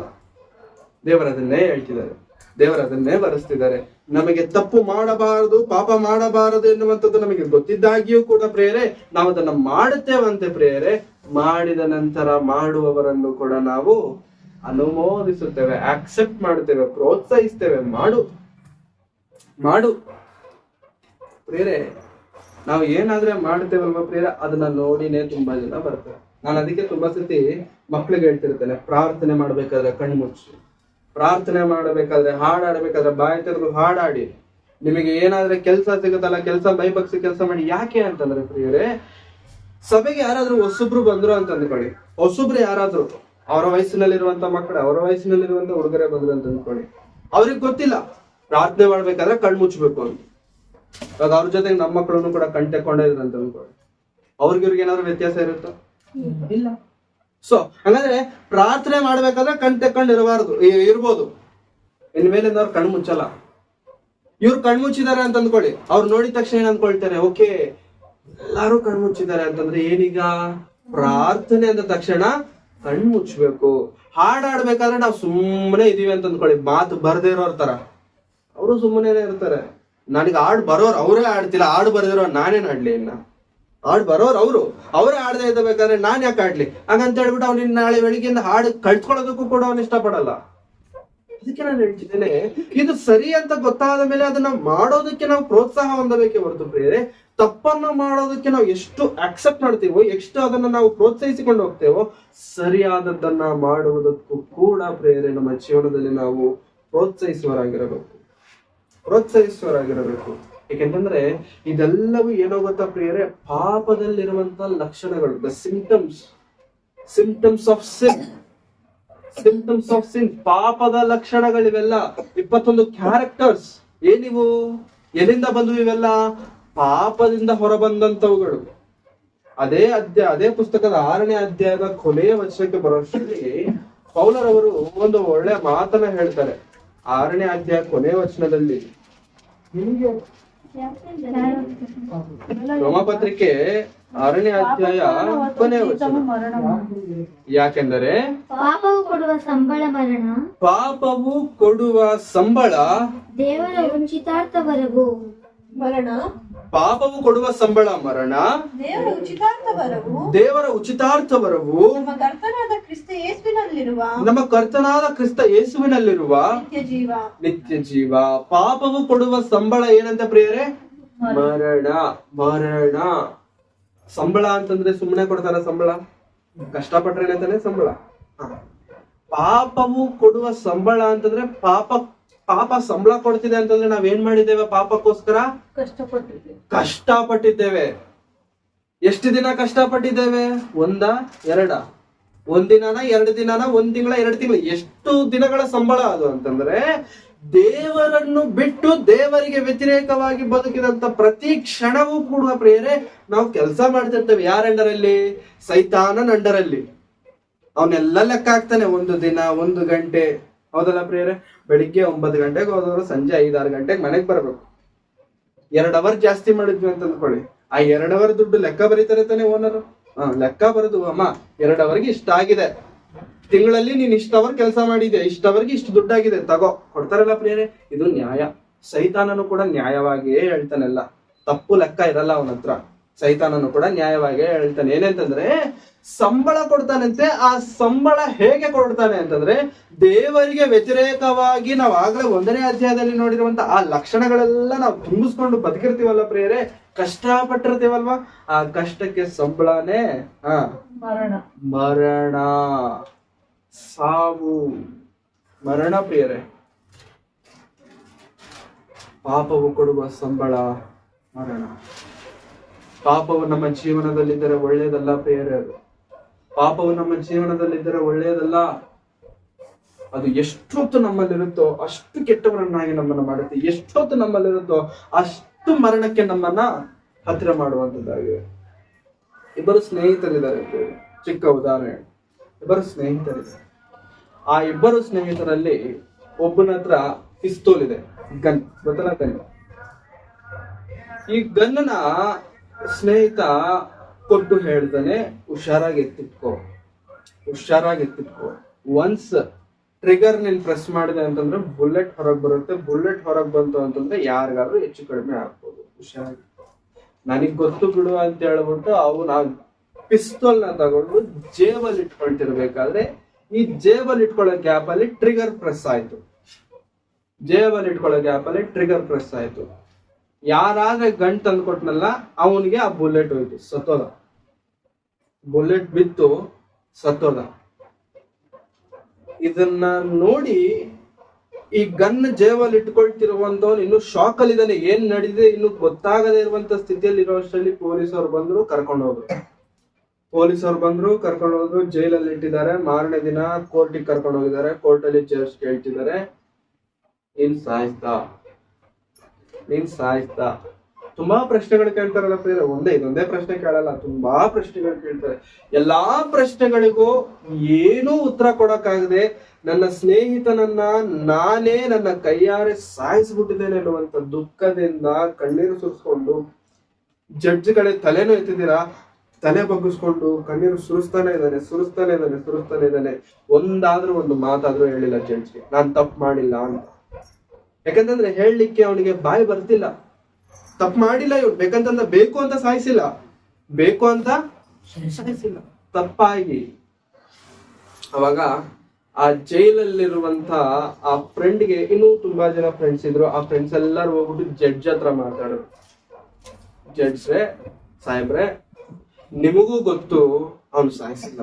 ದೇವರದನ್ನೇ ಹೇಳ್ತಿದ್ದಾರೆ, ದೇವರದನ್ನೇ ಬರೆಸ್ತಿದ್ದಾರೆ. ನಮಗೆ ತಪ್ಪು ಮಾಡಬಾರದು, ಪಾಪ ಮಾಡಬಾರದು ಎನ್ನುವಂಥದ್ದು ನಮಗೆ ಗೊತ್ತಿದ್ದಾಗಿಯೂ ಕೂಡ ಪ್ರಿಯರೇ ನಾವು ಅದನ್ನ ಮಾಡುತ್ತೇವಂತೆ ಪ್ರಿಯರೇ. ಮಾಡಿದ ನಂತರ ಮಾಡುವವರನ್ನು ಕೂಡ ನಾವು ಅನುಮೋದಿಸುತ್ತೇವೆ, ಆಕ್ಸೆಪ್ಟ್ ಮಾಡುತ್ತೇವೆ, ಪ್ರೋತ್ಸಾಹಿಸ್ತೇವೆ. ಮಾಡು ಮಾಡು ಪ್ರಿಯರೇ. ನಾವು ಏನಾದ್ರೆ ಮಾಡ್ತೇವಲ್ವ ಪ್ರಿಯರೇ, ಅದನ್ನ ನೋಡಿನೇ ತುಂಬಾ ಜನ ಬರ್ತಾರೆ. ನಾನು ಅದಕ್ಕೆ ತುಂಬಾ ಸತಿ ಮಕ್ಳಿಗೆ ಹೇಳ್ತಿರ್ತೇನೆ, ಪ್ರಾರ್ಥನೆ ಮಾಡ್ಬೇಕಾದ್ರೆ ಕಣ್ಣು ಮುಚ್ಚಿ, ಪ್ರಾರ್ಥನೆ ಮಾಡಬೇಕಾದ್ರೆ, ಹಾಡಾಡ್ಬೇಕಾದ್ರೆ ಬಾಯಿ ತೆರೆದು ಹಾಡಾಡಿ. ನಿಮಗೆ ಏನಾದ್ರೆ ಕೆಲಸ ಸಿಗುತ್ತಲ್ಲ, ಕೆಲಸ ಬೈಬಗ್ಸಿ ಕೆಲಸ ಮಾಡಿ. ಯಾಕೆ ಅಂತಂದ್ರೆ ಪ್ರಿಯರೇ, ಸಭೆಗೆ ಯಾರಾದ್ರೂ ಹೊಸಬ್ರು ಬಂದ್ರು ಅಂತ ಅಂದ್ಕೊಳ್ಳಿ, ಹೊಸಬ್ರು ಯಾರಾದ್ರೂ ಅವರ ವಯಸ್ಸಿನಲ್ಲಿರುವಂತ ಮಕ್ಕಳು, ಅವರ ವಯಸ್ಸಿನಲ್ಲಿರುವಂತ ಹುಡುಗರೇ ಬಂದ್ರು ಅಂತ ಅಂದ್ಕೊಳ್ಳಿ. ಅವ್ರಿಗೆ ಗೊತ್ತಿಲ್ಲ ಪ್ರಾರ್ಥನೆ ಮಾಡ್ಬೇಕಾದ್ರೆ ಕಣ್ಣು ಮುಚ್ಚಬೇಕು ಅಂತ. ಇವಾಗ ಅವ್ರ ಜೊತೆಗೆ ನಮ್ಮ ಮಕ್ಕಳನ್ನು ಕೂಡ ಕಣ್ತೆಕೊಂಡೇ ಇದ್ರು ಅಂತ ಅಂದ್ಕೊಳ್ಳಿ. ಇವ್ರಿಗೆ ಏನಾದ್ರು ವ್ಯತ್ಯಾಸ ಇರುತ್ತೋ? ಇಲ್ಲ. ಸೊ ಹಂಗಂದ್ರೆ ಪ್ರಾರ್ಥನೆ ಮಾಡ್ಬೇಕಾದ್ರೆ ಕಣ್ ತೆಕ್ಕೊಂಡಿರಬಾರ್ದು, ಇರ್ಬೋದು. ಇನ್ಮೇಲಿಂದ ಅವ್ರು ಕಣ್ಣು ಮುಚ್ಚಲ್ಲ. ಇವ್ರು ಕಣ್ಣು ಮುಚ್ಚಿದ್ದಾರೆ ಅಂತ ಅಂದ್ಕೊಳ್ಳಿ, ಅವ್ರು ನೋಡಿದ ತಕ್ಷಣ ಏನ್ ಅಂದ್ಕೊಳ್ತಾರೆ, ಓಕೆ ಎಲ್ಲಾರು ಕಣ್ಣು ಮುಚ್ಚಿದ್ದಾರೆ ಅಂತಂದ್ರೆ ಏನೀಗ ಪ್ರಾರ್ಥನೆ ಅಂದ ತಕ್ಷಣ ಕಣ್ಣು ಮುಚ್ಚಬೇಕು. ಹಾಡಾಡ್ಬೇಕಾದ್ರೆ ನಾವು ಸುಮ್ಮನೆ ಇದೀವಿ ಅಂತ ಅಂದ್ಕೊಳ್ಳಿ, ಮಾತು ಬರ್ದೇ ಇರೋರ್ ತರ ಅವರು ಸುಮ್ಮನೆ ಇರ್ತಾರೆ. ನನಗೆ ಹಾಡು ಬರೋರು ಅವರೇ ಆಡ್ತಿಲ್ಲ, ಹಾಡು ಬರ್ದಿರೋ ನಾನೇನ್ ಆಡ್ಲಿ? ಇನ್ನ ಹಾಡು ಬರೋರು ಅವರೇ ಆಡದೆ ಇದ್ದಬೇಕಾದ್ರೆ ನಾನ್ ಯಾಕೆ ಆಡ್ಲಿ? ಹಂಗಂತ ಹೇಳ್ಬಿಟ್ಟು ಅವ್ನಿನ್ ನಾಳೆ ಬೆಳಿಗ್ಗೆಯಿಂದ ಹಾಡು ಕಳ್ಸ್ಕೊಳ್ಳೋದಕ್ಕೂ ಕೂಡ ಅವ್ನು ಇಷ್ಟಪಡಲ್ಲ. ಅದಕ್ಕೆ ನಾನು ಹೇಳ್ತಿದ್ದೇನೆ, ಇದು ಸರಿ ಅಂತ ಗೊತ್ತಾದ ಮೇಲೆ ಅದನ್ನ ಮಾಡೋದಕ್ಕೆ ನಾವು ಪ್ರೋತ್ಸಾಹ ಹೊಂದಬೇಕೇ ಹೊರತು ಪ್ರಿಯರೇ, ತಪ್ಪನ್ನ ಮಾಡೋದಕ್ಕೆ ನಾವು ಎಷ್ಟು ಅಕ್ಸೆಪ್ಟ್ ಮಾಡ್ತೀವೋ, ಎಷ್ಟು ಅದನ್ನ ನಾವು ಪ್ರೋತ್ಸಾಹಿಸಿಕೊಂಡು ಹೋಗ್ತೇವೋ, ಸರಿಯಾದದ್ದನ್ನ ಮಾಡುವುದಕ್ಕೂ ಕೂಡ ಪ್ರಿಯರೇ ನಮ್ಮ ಜೀವನದಲ್ಲಿ ನಾವು ಪ್ರೋತ್ಸಾಹಿಸುವರಾಗಿರಬೇಕು. ಏಕೆಂತಂದ್ರೆ ಇದೆಲ್ಲವೂ ಏನೋ ಗೊತ್ತಾ ಪ್ರಿಯರೇ, ಪಾಪದಲ್ಲಿರುವಂತ ಲಕ್ಷಣಗಳು, ದ ಸಿಂಪ್ಟಮ್ಸ್ ಆಫ್ ಸಿನ್, ಪಾಪದ ಲಕ್ಷಣಗಳಿವೆಲ್ಲ. 21 ಕ್ಯಾರೆಕ್ಟರ್ಸ್ ಏನಿವು? ಎಲ್ಲಿಂದ ಬಂದ್ವು ಇವೆಲ್ಲ? ಪಾಪದಿಂದ ಹೊರಬಂದಂತವುಗಳು. ಅದೇ ಪುಸ್ತಕದ 6ನೇ ಅಧ್ಯಾಯದ ಕೊನೆಯ ವಚನಕ್ಕೆ ಬರೋಷ್ಟರಲ್ಲಿ ಪೌಲರವರು ಒಂದು ಒಳ್ಳೆ ಮಾತನ್ನ ಹೇಳ್ತಾರೆ. 6ನೇ ಅಧ್ಯಾಯ ಕೊನೆಯ ವಚನದಲ್ಲಿ, ರೋಮಪತ್ರಿಕೆ 6ನೇ ಅಧ್ಯಾಯ ಕೊನೆಯ ವಚನ, ಯಾಕೆಂದರೆ ಪಾಪವು ಕೊಡುವ ಸಂಬಳ ಮರಣ, ಪಾಪವು ಕೊಡುವ ಸಂಬಳ ದೇವರ ಉಚಿತಾರ್ಥವರೆಗೂ. ಪಾಪವು ಕೊಡುವ ಸಂಬಳ ಮರಣ, ದೇವರ ಉಚಿತಾರ್ಥವರವು ನಮ್ಮ ಕರ್ತನಾದ ಕ್ರಿಸ್ತ ಯೇಸುವಿನಲ್ಲಿರುವ ನಿತ್ಯ ಜೀವ. ಪಾಪವು ಕೊಡುವ ಸಂಬಳ ಏನಂತ ಪ್ರಿಯರೇ? ಮರಣ. ಸಂಬಳ ಅಂತಂದ್ರೆ ಸುಮ್ಮನೆ ಕೊಡ್ತಾರ ಸಂಬಳ? ಕಷ್ಟಪಟ್ರೇನೆ ಅಂತಾನೆ ಸಂಬಳ. ಪಾಪವು ಕೊಡುವ ಸಂಬಳ ಅಂತಂದ್ರೆ ಪಾಪ ಸಂಬಳ ಕೊಡ್ತಿದೆ ಅಂತಂದ್ರೆ ನಾವೇನ್ ಮಾಡಿದ್ದೇವೆ? ಪಾಪಕ್ಕೋಸ್ಕರ ಕಷ್ಟಪಟ್ಟಿದ್ದೇವೆ. ಎಷ್ಟು ದಿನ ಕಷ್ಟಪಟ್ಟಿದ್ದೇವೆ? ಒಂದಿನಾನ 2 ದಿನಾನ 1 ತಿಂಗಳ 2 ತಿಂಗಳು? ಎಷ್ಟು ದಿನಗಳ ಸಂಬಳ ಅದು ಅಂತಂದ್ರೆ, ದೇವರನ್ನು ಬಿಟ್ಟು ದೇವರಿಗೆ ವ್ಯತಿರೇಕವಾಗಿ ಬದುಕಿದಂತ ಪ್ರತಿ ಕ್ಷಣವೂ ಕೂಡ ಪ್ರಿಯರೇ ನಾವು ಕೆಲಸ ಮಾಡ್ತಿರ್ತೇವೆ. ಯಾರ ಅಂಡರಲ್ಲಿ? ಸೈತಾನನ ಅಂಡರಲ್ಲಿ. ಅವನ್ನೆಲ್ಲ ಲೆಕ್ಕ ಹಾಕ್ತಾನೆ. 1 ದಿನ 1 ಗಂಟೆ, ಹೌದಲ್ಲ ಪ್ರಿಯರೇ? ಬೆಳಿಗ್ಗೆ 9 ಗಂಟೆಗೆ ಹೋದವರು ಸಂಜೆ 5-6 ಗಂಟೆಗೆ ಮನೆಗೆ ಬರಬೇಕು. 2 ಅವರ್ ಜಾಸ್ತಿ ಮಾಡಿದ್ವಿ ಅಂತ ಅಂದ್ಕೊಳ್ಳಿ, ಆ 2 ಅವರ್ ದುಡ್ಡು ಲೆಕ್ಕ ಬರೀತಾರೆ ತಾನೆ ಓನರ್. ಲೆಕ್ಕ ಬರೋದು, ಅಮ್ಮ 2 ಅವರ್ಗೆ ಇಷ್ಟ ಆಗಿದೆ, ತಿಂಗಳಲ್ಲಿ ನೀನ್ ಇಷ್ಟ ಅವರ್ ಕೆಲಸ ಮಾಡಿದೆ, ಇಷ್ಟ ಅವರ್ಗೆ ಇಷ್ಟು ದುಡ್ಡಾಗಿದೆ, ತಗೋ, ಕೊಡ್ತಾರಲ್ಲ ಪ್ರಿಯರೇ. ಇದು ನ್ಯಾಯ. ಸೈತಾನನು ಕೂಡ ನ್ಯಾಯವಾಗಿಯೇ ಹೇಳ್ತಾನೆಲ್ಲ, ತಪ್ಪು ಲೆಕ್ಕ ಇರಲ್ಲ ಅವನ ಹತ್ರ. ಸೈತಾನನು ಕೂಡ ನ್ಯಾಯವಾಗಿಯೇ ಹೇಳ್ತಾನೆ. ಏನಂತಂದ್ರೆ ಸಂಬಳ ಕೊಡ್ತಾನಂತೆ. ಆ ಸಂಬಳ ಹೇಗೆ ಕೊಡ್ತಾನೆ ಅಂತಂದ್ರೆ, ದೇವರಿಗೆ ವ್ಯತಿರೇಕವಾಗಿ ನಾವು ಆಗ್ಲೇ 1ನೇ ಅಧ್ಯಾಯದಲ್ಲಿ ನೋಡಿರುವಂತ ಆ ಲಕ್ಷಣಗಳೆಲ್ಲ ನಾವು ತುಂಬಿಸ್ಕೊಂಡು ಬದುಕಿರ್ತೀವಲ್ಲ ಪ್ರಿಯರೇ, ಕಷ್ಟಪಟ್ಟಿರ್ತೀವಲ್ವಾ, ಆ ಕಷ್ಟಕ್ಕೆ ಸಂಬಳನೇ ಮರಣ, ಸಾವು, ಮರಣ ಪ್ರಿಯರೇ. ಪಾಪವು ಕೊಡುವ ಸಂಬಳ ಮರಣ. ಪಾಪವು ನಮ್ಮ ಜೀವನದಲ್ಲಿದ್ದರೆ ಒಳ್ಳೆಯದಲ್ಲ ಪ್ರಿಯರೇ. ಅದು ಪಾಪವು ನಮ್ಮ ಜೀವನದಲ್ಲಿದ್ದರೆ ಒಳ್ಳೆಯದಲ್ಲ. ಅದು ಎಷ್ಟೊತ್ತು ನಮ್ಮಲ್ಲಿರುತ್ತೋ ಅಷ್ಟು ಕೆಟ್ಟವರನ್ನಾಗಿ ನಮ್ಮನ್ನ ಮಾಡುತ್ತೆ. ಎಷ್ಟೊತ್ತು ನಮ್ಮಲ್ಲಿರುತ್ತೋ ಅಷ್ಟು ಮರಣಕ್ಕೆ ನಮ್ಮನ್ನ ಹತ್ತಿರ ಮಾಡುವಂತದ್ದಾಗಿದೆ. 2 ಸ್ನೇಹಿತರಿದ್ದಾರೆ, ಚಿಕ್ಕ ಉದಾಹರಣೆ. 2 ಸ್ನೇಹಿತರಿದ್ದಾರೆ. ಆ 2 ಸ್ನೇಹಿತರಲ್ಲಿ ಒಬ್ಬನ ಹತ್ರ ಪಿಸ್ತೂಲ್ ಇದೆ, ಗನ್, ಗೊತ್ತಲ್ಲ ಗನ್. ಈ ಗನ್ನನ ಸ್ನೇಹಿತ ಕೊಟ್ಟು ಹೇಳ್ತಾನೆ, ಹುಷಾರಾಗಿ ಎತ್ತಿಟ್ಕೋ, ಹುಷಾರಾಗಿ ಎತ್ತಿಟ್ಕೋ. ಒನ್ಸ್ ಟ್ರಿಗರ್ ನೀನ್ ಪ್ರೆಸ್ ಮಾಡಿದೆ ಅಂತಂದ್ರೆ ಬುಲೆಟ್ ಹೊರಗೆ ಬರುತ್ತೆ. ಬುಲೆಟ್ ಹೊರಗೆ ಬಂತು ಅಂತಂದ್ರೆ ಯಾರಿಗಾದ್ರೂ ಹೆಚ್ಚು ಕಡಿಮೆ ಆಗ್ಬೋದು. ಹುಷಾರಾಗಿ, ನನಗ್ ಗೊತ್ತು ಬಿಡು ಅಂತ ಹೇಳ್ಬಿಟ್ಟು ಅವನು ಪಿಸ್ತೂಲ್ ನ ತಗೊಂಡು ಜೇಬಲ್ಲಿ ಇಟ್ಕೊಳ್ತಿರ್ಬೇಕಾದ್ರೆ ಈ ಜೇಬಲ್ಲಿ ಇಟ್ಕೊಳ್ಳೋ ಗ್ಯಾಪ್ ಅಲ್ಲಿ ಟ್ರಿಗರ್ ಪ್ರೆಸ್ ಆಯ್ತು. ಜೇಬಲ್ಲಿ ಇಟ್ಕೊಳ್ಳೋ ಗ್ಯಾಪ್ ಅಲ್ಲಿ ಟ್ರಿಗರ್ ಪ್ರೆಸ್ ಆಯ್ತು. ಯಾರಾದ್ರೆ ಗಂಟ್ ತಂದ್ಕೊಟ್ನಲ್ಲ ಅವನಿಗೆ ಆ ಬುಲೆಟ್ ಹೋಯ್ತು, ಸತ್ತೋದ. ಬುಲೆಟ್ ಬಿತ್ತು, ಸತ್ತೋದ. ಇದನ್ನ ನೋಡಿ ಈ ಗನ್ ಜೇಬಲ್ಲಿ ಇಟ್ಕೊಳ್ತಿರುವಂತವ್ನು ಇನ್ನು ಶಾಕ್ ಅಲ್ಲಿ ಇದ್ದಾನೆ. ಏನ್ ನಡೀದೆ ಇನ್ನು ಗೊತ್ತಾಗದೇ ಇರುವಂತ ಸ್ಥಿತಿಯಲ್ಲಿ ಇರೋಷ್ಟರಲ್ಲಿ ಪೊಲೀಸರು ಬಂದ್ರು, ಕರ್ಕೊಂಡು ಹೋದ್ರು. ಪೊಲೀಸರು ಬಂದ್ರು, ಕರ್ಕೊಂಡು ಹೋದ್ರು, ಜೈಲಲ್ಲಿ ಇಟ್ಟಿದ್ದಾರೆ. ಮಾರನೇ ದಿನ ಕೋರ್ಟಿಗೆ ಕರ್ಕೊಂಡು ಹೋಗಿದ್ದಾರೆ. ಕೋರ್ಟಲ್ಲಿ ಜಡ್ಜ್ ಕೇಳ್ತಿದ್ದಾರೆ, ನೀನ್ ಸಾಯಿಸ್ತಾ ತುಂಬಾ ಪ್ರಶ್ನೆಗಳು ಕೇಳ್ತಾರಲ್ಲ ಪ್ರಿಯರೇ. ಇದೊಂದೇ ಪ್ರಶ್ನೆ ಕೇಳಲ್ಲ, ತುಂಬಾ ಪ್ರಶ್ನೆಗಳು ಕೇಳ್ತಾರೆ. ಎಲ್ಲಾ ಪ್ರಶ್ನೆಗಳಿಗೂ ಏನೂ ಉತ್ತರ ಕೊಡಕ್ಕಾಗದೆ ನನ್ನ ಸ್ನೇಹಿತನನ್ನ ನಾನೇ ನನ್ನ ಕೈಯಾರೆ ಸಾಯಿಸ್ಬಿಟ್ಟಿದ್ದೇನೆ ಅನ್ನುವಂತ ದುಃಖದಿಂದ ಕಣ್ಣೀರು ಸುರಿಸ್ಕೊಂಡು, ಜಡ್ಜ್ ಕಡೆ ತಲೆನೂ ಎತ್ತಿದ್ದೀರಾ, ತಲೆ ಬಗ್ಗಿಸ್ಕೊಂಡು ಕಣ್ಣೀರು ಸುರಿಸ್ತಾನೆ ಇದ್ದಾನೆ. ಒಂದಾದ್ರೂ ಒಂದು ಮಾತಾದ್ರೂ ಹೇಳಿಲ್ಲ ಜಡ್ಜ್ಗೆ, ನಾನ್ ತಪ್ಪು ಮಾಡಿಲ್ಲ ಅಂತ. ಯಾಕಂತಂದ್ರೆ ಹೇಳಲಿಕ್ಕೆ ಅವನಿಗೆ ಬಾಯಿ ಬರ್ತಿಲ್ಲ. ತಪ್ಪು ಮಾಡಿಲ್ಲ ಇವ್ರು, ಬೇಕಂತಂದ ಬೇಕು ಅಂತ ಸಾಯಿಸಿಲ್ಲ, ತಪ್ಪಾಗಿ. ಅವಾಗ ಆ ಜೈಲಲ್ಲಿರುವಂತ ಆ ಫ್ರೆಂಡ್ಗೆ ಇನ್ನೂ ತುಂಬಾ ಜನ ಫ್ರೆಂಡ್ಸ್ ಇದ್ರು. ಆ ಫ್ರೆಂಡ್ಸ್ ಎಲ್ಲರೂ ಹೋಗ್ಬಿಟ್ಟು ಜಡ್ಜ್ ಹತ್ರ ಮಾತಾಡೋರು. ಜಡ್ಜ್ರೆ, ಸಾಹೇಬ್ರೆ, ನಿಮಗೂ ಗೊತ್ತು ಅವ್ನು ಸಾಯಿಸಿಲ್ಲ,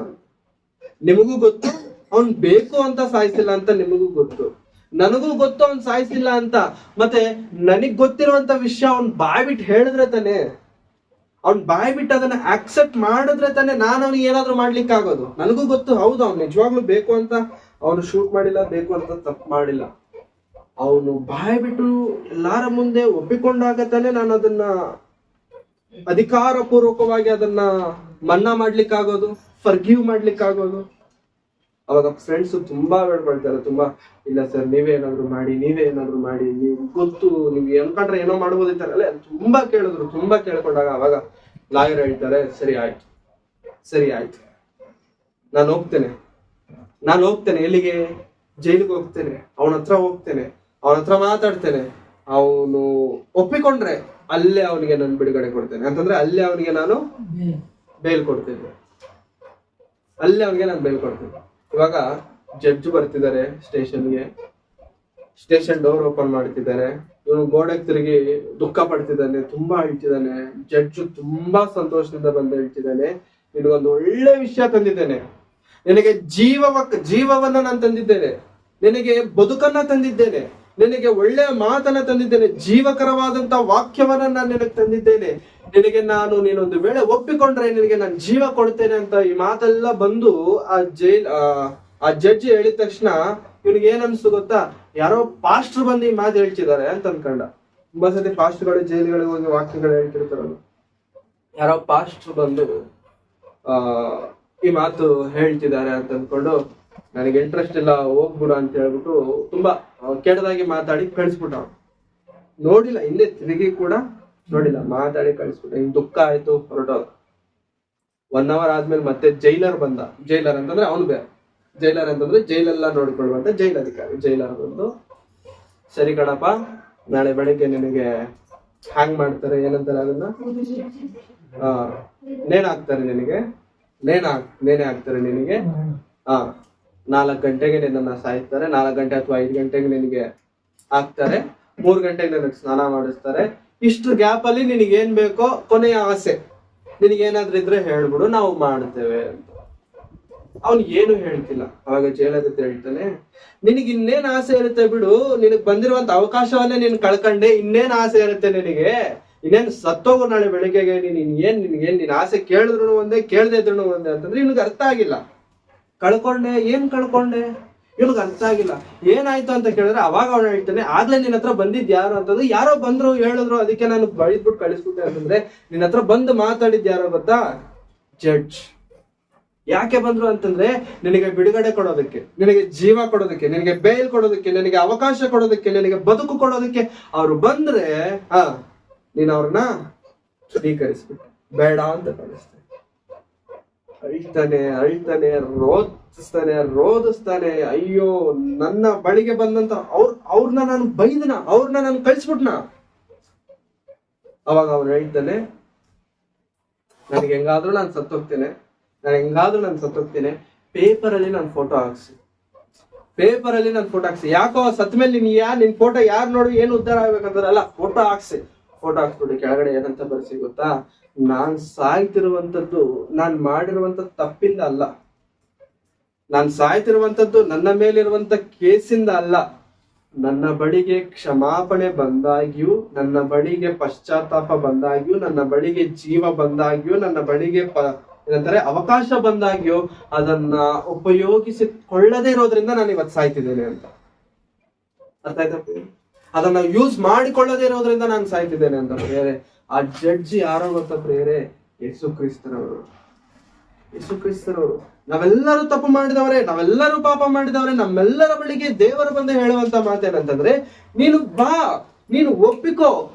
ನಿಮಗೂ ಗೊತ್ತು ಅವ್ನ್ ಬೇಕು ಅಂತ ಸಾಯಿಸಿಲ್ಲ ಅಂತ ನಿಮಗೂ ಗೊತ್ತು, ನನಗೂ ಗೊತ್ತು ಅವ್ನ್ ಸಾಯಿಸಿಲ್ಲ ಅಂತ. ಮತ್ತೆ ನನಗ್ ಗೊತ್ತಿರುವಂತ ವಿಷಯ ಅವ್ನ್ ಬಾಯ್ಬಿಟ್ಟು ಹೇಳಿದ್ರೆ ತಾನೆ, ಅವ್ನ್ ಬಾಯ್ಬಿಟ್ಟು ಅದನ್ನ ಆಕ್ಸೆಪ್ಟ್ ಮಾಡಿದ್ರೆ ತಾನೆ ನಾನು ಅವ್ನಿಗೆ ಏನಾದ್ರು ಮಾಡ್ಲಿಕ್ಕೆ ಆಗೋದು. ನನಗೂ ಗೊತ್ತು, ಹೌದು ಅವ್ನು ನಿಜವಾಗ್ಲೂ ಬೇಕು ಅಂತ ಅವನು ಶೂಟ್ ಮಾಡಿಲ್ಲ, ಬೇಕು ಅಂತ ತಪ್ಪು ಮಾಡಿಲ್ಲ. ಅವನು ಬಾಯ್ಬಿಟ್ಟು ಎಲ್ಲಾರ ಮುಂದೆ ಒಪ್ಪಿಕೊಂಡಾಗ ತಾನೆ ನಾನು ಅದನ್ನ ಅಧಿಕಾರ ಪೂರ್ವಕವಾಗಿ ಅದನ್ನ ಮನ್ನಾ ಮಾಡ್ಲಿಕ್ಕಾಗೋದು, ಫರ್ಗಿವ್ ಮಾಡ್ಲಿಕ್ಕಾಗೋದು. ಅವಾಗ ಫ್ರೆಂಡ್ಸ್ ತುಂಬಾ ಬೇಡ್ಕೊಳ್ತಾರೆ, ತುಂಬಾ ಇಲ್ಲ ಸರ್ ನೀವೇ ಏನಾದ್ರು ಮಾಡಿ, ನೀವು ಗೊತ್ತು, ನಿಮ್ಗೆ ಅನ್ಕೊಂಡ್ರೆ ಏನೋ ಮಾಡ್ಬೋದಿತ್ತಾರಲ್ಲ, ತುಂಬಾ ಕೇಳ್ಕೊಂಡಾಗ ಅವಾಗ ಲಾಯರ್ ಹೇಳ್ತಾರೆ, ಸರಿ ಆಯ್ತು ನಾನು ಹೋಗ್ತೇನೆ ಎಲ್ಲಿಗೆ? ಜೈಲಿಗೆ ಹೋಗ್ತೇನೆ, ಅವನ ಹತ್ರ ಮಾತಾಡ್ತೇನೆ. ಅವನು ಒಪ್ಪಿಕೊಂಡ್ರೆ ಅಲ್ಲೇ ಅವನಿಗೆ ನಾನು ಬಿಡುಗಡೆ ಕೊಡ್ತೇನೆ, ಅಂತಂದ್ರೆ ಅಲ್ಲೇ ಅವನಿಗೆ ನಾನು ಬೇಲ್ ಕೊಡ್ತೇನೆ. ಇವಾಗ ಜಡ್ಜ್ ಬರ್ತಿದ್ದಾರೆ ಸ್ಟೇಷನ್ ಡೋರ್ ಓಪನ್ ಮಾಡ್ತಿದ್ದಾರೆ. ಇವನು ಗೋಡೆಗೆ ತಿರುಗಿ ದುಃಖ ಪಡ್ತಿದ್ದಾನೆ, ತುಂಬಾ ಹೇಳ್ತಿದ್ದಾನೆ. ಜಡ್ಜ್ ತುಂಬಾ ಸಂತೋಷದಿಂದ ಬಂದು ಹೇಳ್ತಿದ್ದಾನೆ, ನಿನಗೊಂದು ಒಳ್ಳೆ ವಿಷಯ ತಂದಿದ್ದೇನೆ, ನಿನಗೆ ಜೀವವನ್ನ ನಾನು ತಂದಿದ್ದೇನೆ, ನಿನಗೆ ಬದುಕನ್ನ ತಂದಿದ್ದೇನೆ, ನಿನಗೆ ಒಳ್ಳೆಯ ಮಾತನ್ನ ತಂದಿದ್ದೇನೆ, ಜೀವಕರವಾದಂತ ವಾಕ್ಯವನ್ನ ನಾನು ನಿನಗೆ ತಂದಿದ್ದೇನೆ. ನಿನಗೆ ನೀನೊಂದು ವೇಳೆ ಒಪ್ಪಿಕೊಂಡ್ರೆ ನಿನಗೆ ನಾನು ಜೀವ ಕೊಡ್ತೇನೆ ಅಂತ ಈ ಮಾತೆಲ್ಲ ಬಂದು ಆ ಜಡ್ಜಿ ಹೇಳಿದ ತಕ್ಷಣ ಇವನಿಗೆ ಏನ್ ಅನ್ಸ್ತು ಗೊತ್ತಾ? ಯಾರೋ ಪಾಸ್ಟರ್ ಬಂದು ಈ ಮಾತು ಹೇಳ್ತಿದ್ದಾರೆ ಅಂತ ಅನ್ಕೊಂಡ. ತುಂಬಾ ಸತಿ ಪಾಸ್ಟರ್ಗಳು ಜೈಲುಗಳಿಗೆ ಹೋಗಿ ವಾಕ್ಯಗಳು ಹೇಳ್ತಿರ್ತಾರಲ್ಲ, ಯಾರೋ ಪಾಸ್ಟರ್ ಬಂದು ಈ ಮಾತು ಹೇಳ್ತಿದ್ದಾರೆ ಅಂತ ಅನ್ಕೊಂಡು ನನಗೆ ಇಂಟ್ರೆಸ್ಟ್ ಇಲ್ಲ, ಹೋಗ್ಬಿಡು ಅಂತ ಹೇಳ್ಬಿಟ್ಟು ತುಂಬಾ ಕೆಟ್ಟದಾಗಿ ಮಾತಾಡಿ ಕಳಿಸ್ಬಿಟ್ಟ. ನೋಡಿಲ್ಲ, ಹಿಂದೆ ತಿರುಗಿ ಕೂಡ ನೋಡಿಲ್ಲ, ಮಾತಾಡಿ ಕಳಿಸ್ಬಿಟ್ಟ. ಹಿಂಗ್ ದುಃಖ ಆಯ್ತು, ಹೊರಟೋದ. 1 hour ಆದ್ಮೇಲೆ ಮತ್ತೆ ಜೈಲರ್ ಬಂದ. ಜೈಲರ್ ಅಂತಂದ್ರೆ ಅವನು ಬೇರೆ, ಜೈಲರ್ ಅಂತಂದ್ರೆ ಜೈಲೆಲ್ಲ ನೋಡ್ಕೊಳ್ಳುವಂತ ಜೈಲ್ ಅಧಿಕಾರಿ. ಜೈಲರ್ ಬಂದು, ಸರಿ ಕಣಪ್ಪ, ನಾಳೆ ಬೆಳಿಗ್ಗೆ ನಿನಗೆ ಹ್ಯಾಂಗ್ ಮಾಡ್ತಾರೆ, ಏನಂತಾರೆ ಅದನ್ನ, ನೇಣು ಹಾಕ್ತಾರೆ ನಿನಗೆ, ನೇಣೆ ಹಾಕ್ತಾರೆ ನಿನಗೆ. 4 ಗಂಟೆಗೆ ನಿನ್ನ ಸಾಯಿಸ್ತಾರೆ, 4 ಗಂಟೆ ಅಥವಾ 5 ಗಂಟೆಗೆ ನಿನಗೆ ಹಾಕ್ತಾರೆ, 3 ಗಂಟೆಗೆ ನನಗೆ ಸ್ನಾನ ಮಾಡಿಸ್ತಾರೆ. ಇಷ್ಟು ಗ್ಯಾಪ್ ಅಲ್ಲಿ ನಿನಗೆ ಏನ್ ಬೇಕೋ ಕೊನೆಯ ಆಸೆ ನಿನಗೇನಾದ್ರೂ ಇದ್ರೆ ಹೇಳ್ಬಿಡು, ನಾವು ಮಾಡ್ತೇವೆ ಅಂತ. ಅವನು ಏನು ಹೇಳ್ತಿಲ್ಲ. ಅವಾಗ ಜೈಲರ್ ಹೇಳ್ತಾನೆ, ನಿನಗೆ ಇನ್ನೇನ್ ಆಸೆ ಇರುತ್ತೆ ಬಿಡು, ನಿನಗ್ ಬಂದಿರುವಂತ ಅವಕಾಶವನ್ನೇ ನೀನ್ ಕಳ್ಕೊಂಡೆ, ಇನ್ನೇನ್ ಆಸೆ ಇರುತ್ತೆ ನಿನಗೆ, ಇನ್ನೇನ್ ಸತ್ತೋಗು ನಾಳೆ ಬೆಳಿಗ್ಗೆಗೆ. ನಿನ್ ಆಸೆ ಕೇಳಿದ್ರು ಒಂದೇ, ಕೇಳದೆ ಇದ್ರು ಒಂದೇ ಅಂತಂದ್ರೆ ಇವ್ನಿಗೆ ಅರ್ಥ ಆಗಿಲ್ಲ. ಏನ್ ಕಳ್ಕೊಂಡೆ ಇವ್ನಿಗೆ ಅರ್ಥ ಆಗಿಲ್ಲ. ಏನಾಯ್ತು ಅಂತ ಕೇಳಿದ್ರೆ ಅವಾಗ ಅವನು ಹೇಳ್ತಾನೆ, ಆಗ್ಲೇ ನಿನ್ನ ಹತ್ರ ಬಂದಿದ್ ಯಾರು ಅಂತಂದ್ರೆ, ಯಾರೋ ಬಂದ್ರು ಹೇಳಿದ್ರು, ಅದಕ್ಕೆ ನಾನು ಬೈದ್ಬಿಟ್ಟು ಕಳಿಸ್ಬಿಟ್ಟೆ ಅಂತಂದ್ರೆ, ನಿನ್ನ ಹತ್ರ ಬಂದು ಮಾತಾಡಿದ್ ಯಾರೋ ಗೊತ್ತಾ? ಜಡ್ಜ್. ಯಾಕೆ ಬಂದ್ರು ಅಂತಂದ್ರೆ ನಿನಗೆ ಬಿಡುಗಡೆ ಕೊಡೋದಕ್ಕೆ, ನಿನಗೆ ಜೀವ ಕೊಡೋದಕ್ಕೆ, ನಿನಗೆ ಬೇಲ್ ಕೊಡೋದಕ್ಕೆ, ನಿನಗೆ ಅವಕಾಶ ಕೊಡೋದಕ್ಕೆ, ನಿನಗೆ ಬದುಕು ಕೊಡೋದಕ್ಕೆ ಅವ್ರು ಬಂದ್ರೆ ನೀನ್ ಅವ್ರನ್ನ ಸ್ವೀಕರಿಸ್ಬಿಟ್ಟು ಬೇಡ ಅಂತ ಕಳಿಸ್ತಾನೆ. ರೋಧಿಸ್ತಾನೆ. ಅಯ್ಯೋ, ನನ್ನ ಬಳಿಗೆ ಬಂದಂತ ಅವ್ರನ್ನ ನಾನು ಬೈದನ, ಅವ್ರನ್ನ ನಾನು ಕಳಿಸ್ಬಿಟ್ನ. ಅವಾಗ ಅವ್ರು ಹೇಳ್ತಾನೆ, ನನಗೆ ಹೆಂಗಾದ್ರೂ ನಾನು ಸತ್ತೋಗ್ತೇನೆ, ಪೇಪರ್ ಅಲ್ಲಿ ನಾನು ಫೋಟೋ ಹಾಕ್ಸಿ. ಯಾಕೋ ಸತ್ ಮೇಲೆ ನಿನ್ ಫೋಟೋ ಯಾರು ನೋಡಿ ಏನು ಉದ್ಧಾರ ಆಗ್ಬೇಕಂದ್ರೆ ಅಲ್ಲ, ಫೋಟೋ ಹಾಕ್ಸ್ಬಿಟ್ಟು ಕೆಳಗಡೆ ಏನಂತ ಬರ್ಸಿ ಗೊತ್ತಾ, ನಾನ್ ಸಾಯ್ತಿರುವಂತದ್ದು ನಾನ್ ಮಾಡಿರುವಂತ ತಪ್ಪಿಂದ ಅಲ್ಲ, ನಾನ್ ಸಾಯ್ತಿರುವಂತದ್ದು ನನ್ನ ಮೇಲಿರುವಂತ ಕೇಸಿಂದ ಅಲ್ಲ, ನನ್ನ ಬಳಿಗೆ ಕ್ಷಮಾಪಣೆ ಬಂದಾಗ್ಯೂ, ನನ್ನ ಬಳಿಗೆ ಪಶ್ಚಾತ್ತಾಪ ಬಂದಾಗ್ಯೂ, ನನ್ನ ಬಳಿಗೆ ಜೀವ ಬಂದಾಗ್ಯೂ, ನನ್ನ ಬಳಿಗೆ ಏನಂತಾರೆ ಅವಕಾಶ ಬಂದಾಗ್ಯೂ ಅದನ್ನ ಉಪಯೋಗಿಸಿಕೊಳ್ಳದೇ ಇರೋದ್ರಿಂದ ನಾನು ಇವತ್ತು ಸಾಯ್ತಿದ್ದೇನೆ ಅಂತ. ಅರ್ಥ ಆಯ್ತಾ? ಅದನ್ನ ಯೂಸ್ ಮಾಡಿಕೊಳ್ಳದೇ ಇರೋದ್ರಿಂದ ನಾನು ಸಾಯ್ತಿದ್ದೇನೆ ಅಂತ ಪ್ರಿಯರೇ. ಆ ಜಡ್ಜಿ ಯಾರೋ ಗೊತ್ತಾ ಪ್ರಿಯರೇ? ಯೇಸು ಕ್ರಿಸ್ತರವರು. ನಾವೆಲ್ಲರೂ ತಪ್ಪು ಮಾಡಿದವರೇ, ನಾವೆಲ್ಲರೂ ಪಾಪ ಮಾಡಿದವರೇ. ನಮ್ಮೆಲ್ಲರ ಬಳಿಗೆ ದೇವರು ಬಂದು ಹೇಳುವಂತ ಮಾತೇನಂತಂದ್ರೆ, ನೀನು ಬಾ, ನೀನು ಒಪ್ಪಿಕೋ,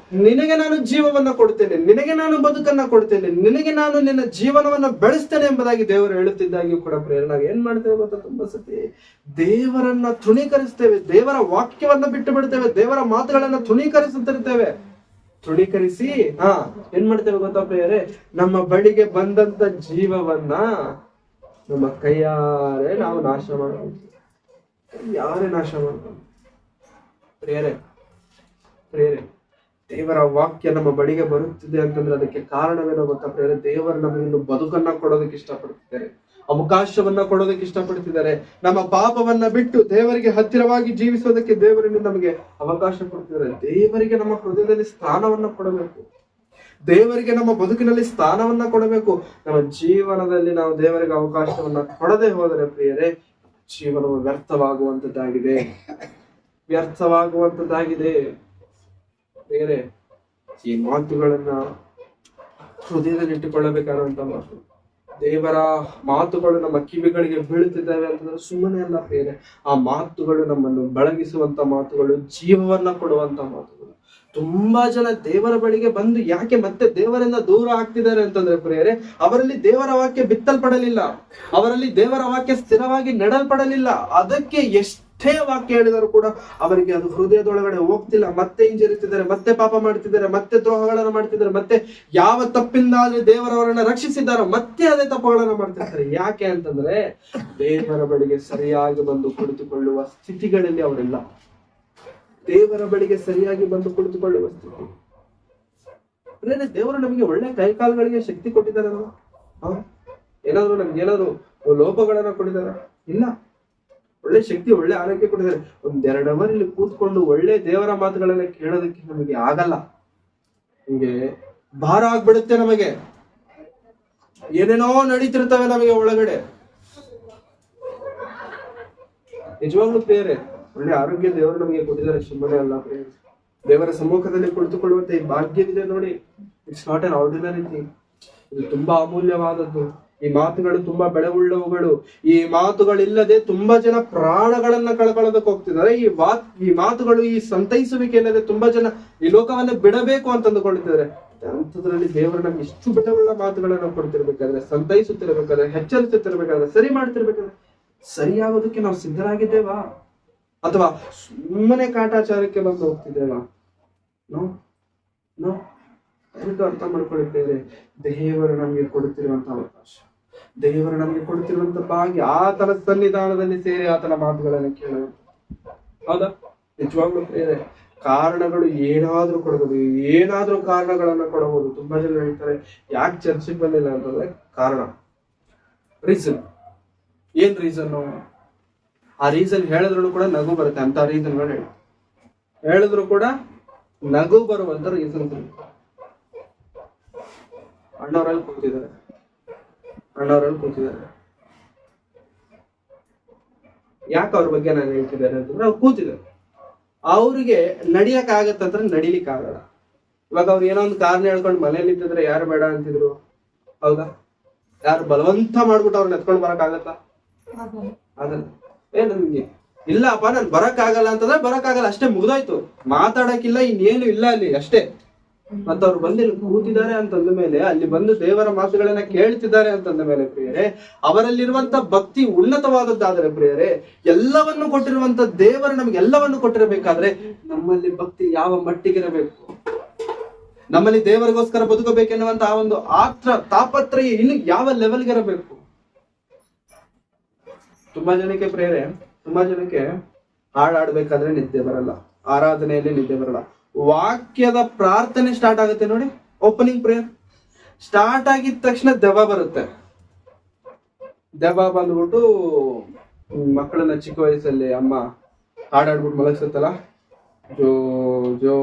ನಿನಗೆ ನಾನು ಜೀವವನ್ನ ಕೊಡ್ತೇನೆ, ನಿನಗೆ ನಾನು ಬದುಕನ್ನ ಕೊಡ್ತೇನೆ, ನಿನಗೆ ನಾನು ನಿನ್ನ ಜೀವನವನ್ನ ಬೆಳೆಸ್ತೇನೆ ಎಂಬುದಾಗಿ ದೇವರು ಹೇಳುತ್ತಿದ್ದಾಗಿಯೂ ಕೂಡ ಪ್ರೇರಣೆ ನಾವು ಏನ್ ಮಾಡ್ತೇವೆ ಗೊತ್ತಾ? ತುಂಬಾ ಸತಿ ದೇವರನ್ನ ತೃಣೀಕರಿಸ್ತೇವೆ, ದೇವರ ವಾಕ್ಯವನ್ನ ಬಿಟ್ಟು ಬಿಡ್ತೇವೆ, ದೇವರ ಮಾತುಗಳನ್ನ ತೃಣೀಕರಿಸಿ ಏನ್ ಮಾಡ್ತೇವೆ ಗೊತ್ತಾ ಪ್ರಿಯರೇ? ನಮ್ಮ ಬಳಿಗೆ ಬಂದಂತ ಜೀವವನ್ನ ನಮ್ಮ ಕೈಯಾರೆ ನಾವು ನಾಶ ಮಾಡ್ತೀವಿ. ಪ್ರಿಯರೇ, ದೇವರ ವಾಕ್ಯ ನಮ್ಮ ಬಳಿಗೆ ಬರುತ್ತಿದೆ ಅಂತಂದ್ರೆ ಅದಕ್ಕೆ ಕಾರಣವೇನೋ ಗೊತ್ತಾ ಪ್ರಿಯರೇ? ದೇವರು ನಮಗೆ ಇನ್ನು ಬದುಕನ್ನ ಕೊಡೋದಕ್ಕೆ ಇಷ್ಟಪಡ್ತಿದ್ದಾರೆ, ಅವಕಾಶವನ್ನ ಕೊಡೋದಕ್ಕೆ ಇಷ್ಟಪಡ್ತಿದ್ದಾರೆ. ನಮ್ಮ ಪಾಪವನ್ನ ಬಿಟ್ಟು ದೇವರಿಗೆ ಹತ್ತಿರವಾಗಿ ಜೀವಿಸೋದಕ್ಕೆ ದೇವರಿಂದ ನಮಗೆ ಅವಕಾಶ ಕೊಡ್ತಿದ್ದಾರೆ. ದೇವರಿಗೆ ನಮ್ಮ ಹೃದಯದಲ್ಲಿ ಸ್ಥಾನವನ್ನ ಕೊಡಬೇಕು, ದೇವರಿಗೆ ನಮ್ಮ ಬದುಕಿನಲ್ಲಿ ಸ್ಥಾನವನ್ನ ಕೊಡಬೇಕು. ನಮ್ಮ ಜೀವನದಲ್ಲಿ ನಾವು ದೇವರಿಗೆ ಅವಕಾಶವನ್ನ ಕೊಡದೆ ಹೋದರೆ ಪ್ರಿಯರೇ, ಜೀವನವು ವ್ಯರ್ಥವಾಗುವಂತದ್ದಾಗಿದೆ. ಬೇರೆ ಈ ಮಾತುಗಳನ್ನ ಹೃದಯದಲ್ಲಿ ಇಟ್ಟುಕೊಳ್ಳಬೇಕಾದಂತ ಮಾತು. ದೇವರ ಮಾತುಗಳು ನಮ್ಮ ಕಿವಿಗಳಿಗೆ ಬೀಳುತ್ತಿದ್ದಾವೆ ಅಂತಂದ್ರೆ ಸುಮ್ಮನೆ ಅಲ್ಲ ಬೇರೆ. ಆ ಮಾತುಗಳು ನಮ್ಮನ್ನು ಬೆಳಗಿಸುವಂತ ಮಾತುಗಳು, ಜೀವವನ್ನ ಕೊಡುವಂತ ಮಾತುಗಳು. ತುಂಬಾ ಜನ ದೇವರ ಬಳಿಗೆ ಬಂದು ಯಾಕೆ ಮತ್ತೆ ದೇವರಿಂದ ದೂರ ಆಗ್ತಿದ್ದಾರೆ ಅಂತಂದ್ರೆ ಪ್ರಿಯರೇ, ಅವರಲ್ಲಿ ದೇವರ ವಾಕ್ಯ ಬಿತ್ತಲ್ಪಡಲಿಲ್ಲ, ಅವರಲ್ಲಿ ದೇವರ ವಾಕ್ಯ ಸ್ಥಿರವಾಗಿ ನೆಡಲ್ಪಡಲಿಲ್ಲ. ಅದಕ್ಕೆ ಎಷ್ಟೇ ವಾಕ್ಯ ಹೇಳಿದರೂ ಕೂಡ ಅವರಿಗೆ ಅದು ಹೃದಯದೊಳಗಡೆ ಹೋಗ್ತಿಲ್ಲ. ಮತ್ತೆ ಹಿಂಜರಿತಿದ್ದಾರೆ, ಮತ್ತೆ ಪಾಪ ಮಾಡ್ತಿದ್ದಾರೆ, ಮತ್ತೆ ದ್ರೋಹಗಳನ್ನು ಮಾಡ್ತಿದ್ದಾರೆ, ಮತ್ತೆ ಯಾವ ತಪ್ಪಿಂದ ಆದ್ರೆ ದೇವರವರನ್ನ ರಕ್ಷಿಸಿದಾರೋ ಮತ್ತೆ ಅದೇ ತಪ್ಪುಗಳನ್ನ ಮಾಡ್ತಿರ್ತಾರೆ. ಯಾಕೆ ಅಂತಂದ್ರೆ ದೇವರ ಬಳಿಗೆ ಸರಿಯಾಗಿ ಬಂದು ಕುಳಿತುಕೊಳ್ಳುವ ಸ್ಥಿತಿಗಳಲ್ಲಿ ಅವರಿಲ್ಲ. ದೇವರ ಬಳಿಗೆ ಸರಿಯಾಗಿ ಬಂದು ಕುಳಿತುಕೊಳ್ಳುವ ಸ್ಥಿತಿ. ದೇವರು ನಮಗೆ ಒಳ್ಳೆ ಕೈಕಾಲುಗಳಿಗೆ ಶಕ್ತಿ ಕೊಟ್ಟಿದ್ದಾರೆ. ಏನಾದ್ರು ನಮ್ಗೆ ಏನಾದ್ರು ಲೋಪಗಳನ್ನ ಕೊಟ್ಟಿದಾರ? ಇಲ್ಲ. ಒಳ್ಳೆ ಶಕ್ತಿ, ಒಳ್ಳೆ ಆರೋಗ್ಯ ಕೊಟ್ಟಿದ್ದಾರೆ. 1-2 ಅವರ್ ಇಲ್ಲಿ ಕೂತ್ಕೊಂಡು ಒಳ್ಳೆ ದೇವರ ಮಾತುಗಳನ್ನ ಕೇಳೋದಕ್ಕೆ ನಮಗೆ ಆಗಲ್ಲ. ನಿಮ್ಗೆ ಭಾರ ಆಗ್ಬಿಡುತ್ತೆ. ನಮಗೆ ಏನೇನೋ ನಡೀತಿರ್ತವೆ ನಮಗೆ ಒಳಗಡೆ. ನಿಜವಾಗ್ಲೂ ಪ್ರಿಯರೇ, ಒಳ್ಳೆ ಆರೋಗ್ಯ ದೇವರು ನಮಗೆ ಕೊಟ್ಟಿದ್ದಾರೆ, ಸುಮ್ಮನೆ ಅಲ್ಲ ಪ್ರಿಯರೇ. ದೇವರ ಸಮ್ಮುಖದಲ್ಲಿ ಕುಳಿತುಕೊಳ್ಳುವಂತ ಈ ಭಾಗ್ಯವಿದೆ ನೋಡಿ. It's not an ordinary thing. ಇದು ತುಂಬಾ ಅಮೂಲ್ಯವಾದದ್ದು. ಈ ಮಾತುಗಳು ತುಂಬಾ ಬೆಳೆವುಳ್ಳವುಗಳು. ಈ ಮಾತುಗಳಿಲ್ಲದೆ ತುಂಬಾ ಜನ ಪ್ರಾಣಗಳನ್ನ ಕಳ್ಕೊಳ್ಳೋದಕ್ಕೆ ಹೋಗ್ತಿದ್ದಾರೆ. ಈ ಮಾತುಗಳು, ಈ ಸಂತೈಸುವಿಕೆ ಇಲ್ಲದೆ ತುಂಬಾ ಜನ ಈ ಲೋಕವನ್ನ ಬಿಡಬೇಕು ಅಂತ ಅಂದುಕೊಳ್ಳುತ್ತಿದ್ದಾರೆ. ಅಂಥದ್ರಲ್ಲಿ ದೇವರು ನಮ್ಗೆ ಇಷ್ಟು ಬೆಳೆವುಳ್ಳ ಮಾತುಗಳನ್ನ ಕೊಡ್ತಿರ್ಬೇಕಾದ್ರೆ, ಸಂತೈಸುತ್ತಿರ್ಬೇಕಾದ್ರೆ, ಎಚ್ಚರಿಸುತ್ತಿರ್ಬೇಕಾದ್ರೆ, ಸರಿ ಮಾಡ್ತಿರ್ಬೇಕಾದ್ರೆ, ಸರಿಯಾಗೋದಕ್ಕೆ ನಾವು ಸಿದ್ಧರಾಗಿದ್ದೇವಾ ಅಥವಾ ಸುಮ್ಮನೆ ಕಾಟಾಚಾರಕ್ಕೆ ಬಂದು ಹೋಗ್ತಿದ್ದೇವಾ? ನೋ. ಅರ್ಥ ಮಾಡ್ಕೊಳ್ಳಿದ್ದೇವೆ. ದೇವರು ನಮ್ಗೆ ಕೊಡುತ್ತಿರುವಂತ ಅವಕಾಶ, ದೇವರು ನಮ್ಗೆ ಕೊಡುತ್ತಿರುವಂತ ಭಾಗ್ಯ, ಆತನ ಸನ್ನಿಧಾನದಲ್ಲಿ ಸೇರಿ ಆತನ ಮಾತುಗಳನ್ನು ಕೇಳುವಂತ. ಹೌದಾ? ನಿಜವಾಗ್ಲೂ ಪ್ರಿಯರೇ, ಕಾರಣಗಳು ಏನಾದ್ರೂ ಕೊಡಬಹುದು, ಏನಾದ್ರೂ ಕಾರಣಗಳನ್ನ ಕೊಡಬಹುದು. ತುಂಬಾ ಜನ ಹೇಳ್ತಾರೆ ಯಾಕೆ ಚರ್ಚೆಗೆ ಬಂದಿಲ್ಲ ಅಂತಂದ್ರೆ ಕಾರಣ, ರೀಸನ್. ಏನ್ ರೀಸನ್? ಆ ರೀಸನ್ ಹೇಳಿದ್ರು ಕೂಡ ನಗು ಬರುತ್ತೆ ಅಂತ ರೀಸನ್ಗಳು ಹೇಳಿದ್ರು ಕೂಡ ನಗು ಬರುವಂತ ರೀಸನ್. ಅಣ್ಣವರಲ್ಲಿ ಕೂತಿದ್ದಾರೆ. ಯಾಕೆ ಅವ್ರ ಬಗ್ಗೆ ನಾನು ಹೇಳ್ತಿದ್ದಾರೆ ಅಂತಂದ್ರೆ, ಅವ್ರು ಕೂತಿದ್ದಾರೆ, ಅವ್ರಿಗೆ ನಡಿಯಕ್ ಆಗತ್ತಂದ್ರೆ ನಡಿಲಿಕ್ಕೆ ಆಗಲ್ಲ. ಇವಾಗ ಅವ್ರು ಏನೋ ಒಂದು ಕಾರಣ ಹೇಳ್ಕೊಂಡು ಮನೇಲಿ ಇದ್ದಿದ್ರೆ ಯಾರು ಬೇಡ ಅಂತಿದ್ರು? ಹೌದಾ? ಯಾರು ಬಲವಂತ ಮಾಡ್ಬಿಟ್ಟು ಅವ್ರನ್ನ ಎತ್ಕೊಂಡು ಬರಕ್ ಆಗತ್ತಾ? ಅದಲ್ಲ. ನನ್ಗೆ ಇಲ್ಲಪ್ಪ, ನಾನು ಬರಕ್ ಆಗಲ್ಲ ಅಂತಂದ್ರೆ ಬರಕ್ ಆಗಲ್ಲ, ಅಷ್ಟೇ, ಮುಗ್ದೋಯ್ತು. ಮಾತಾಡಕ್ಕಿಲ್ಲ, ಇನ್ನೇನು ಇಲ್ಲ ಅಲ್ಲಿ, ಅಷ್ಟೇ. ಮತ್ತು ಅವ್ರು ಬಂದು ಇಲ್ಲಿ ಕೂತಿದ್ದಾರೆ ಅಂತಂದ ಮೇಲೆ, ಅಲ್ಲಿ ಬಂದು ದೇವರ ಮಾತುಗಳನ್ನ ಕೇಳ್ತಿದ್ದಾರೆ ಅಂತಂದ ಮೇಲೆ ಪ್ರಿಯರೇ, ಅವರಲ್ಲಿರುವಂತ ಭಕ್ತಿ ಉನ್ನತವಾದದ್ದಾದರೆ ಪ್ರಿಯರೇ, ಎಲ್ಲವನ್ನು ಕೊಟ್ಟಿರುವಂತ ದೇವರು ನಮ್ಗೆ ಎಲ್ಲವನ್ನು ಕೊಟ್ಟಿರಬೇಕಾದ್ರೆ ನಮ್ಮಲ್ಲಿ ಭಕ್ತಿ ಯಾವ ಮಟ್ಟಿಗಿರಬೇಕು? ನಮ್ಮಲ್ಲಿ ದೇವರಿಗೋಸ್ಕರ ಬದುಕಬೇಕೆನ್ನುವಂತ ಆ ಒಂದು ತಾಪತ್ರಯ ಇನ್ನು ಯಾವ ಲೆವೆಲ್ಗೆ ಇರಬೇಕು? ತುಂಬಾ ಜನಕ್ಕೆ ಹಾಡಾಡ್ಬೇಕಾದ್ರೆ ನಿದ್ದೆ ಬರಲ್ಲ, ಆರಾಧನೆಯಲ್ಲಿ ನಿದ್ದೆ ಬರಲ್ಲ. ವಾಕ್ಯದ ಪ್ರಾರ್ಥನೆ ಸ್ಟಾರ್ಟ್ ಆಗುತ್ತೆ ನೋಡಿ, ಓಪನಿಂಗ್ ಪ್ರೇಯರ್ ಸ್ಟಾರ್ಟ್ ಆಗಿದ ತಕ್ಷಣ ದೆವ್ವ ಬರುತ್ತೆ. ದೆವ್ವ ಬಂದ್ಬಿಟ್ಟು ಮಕ್ಕಳನ್ನ ಚಿಕ್ಕ ವಯಸ್ಸಲ್ಲಿ ಅಮ್ಮ ಹಾಡಾಡ್ಬಿಟ್ಟು ಮಲಗಿಸುತ್ತಲ್ಲ, ಜೋ ಜೋ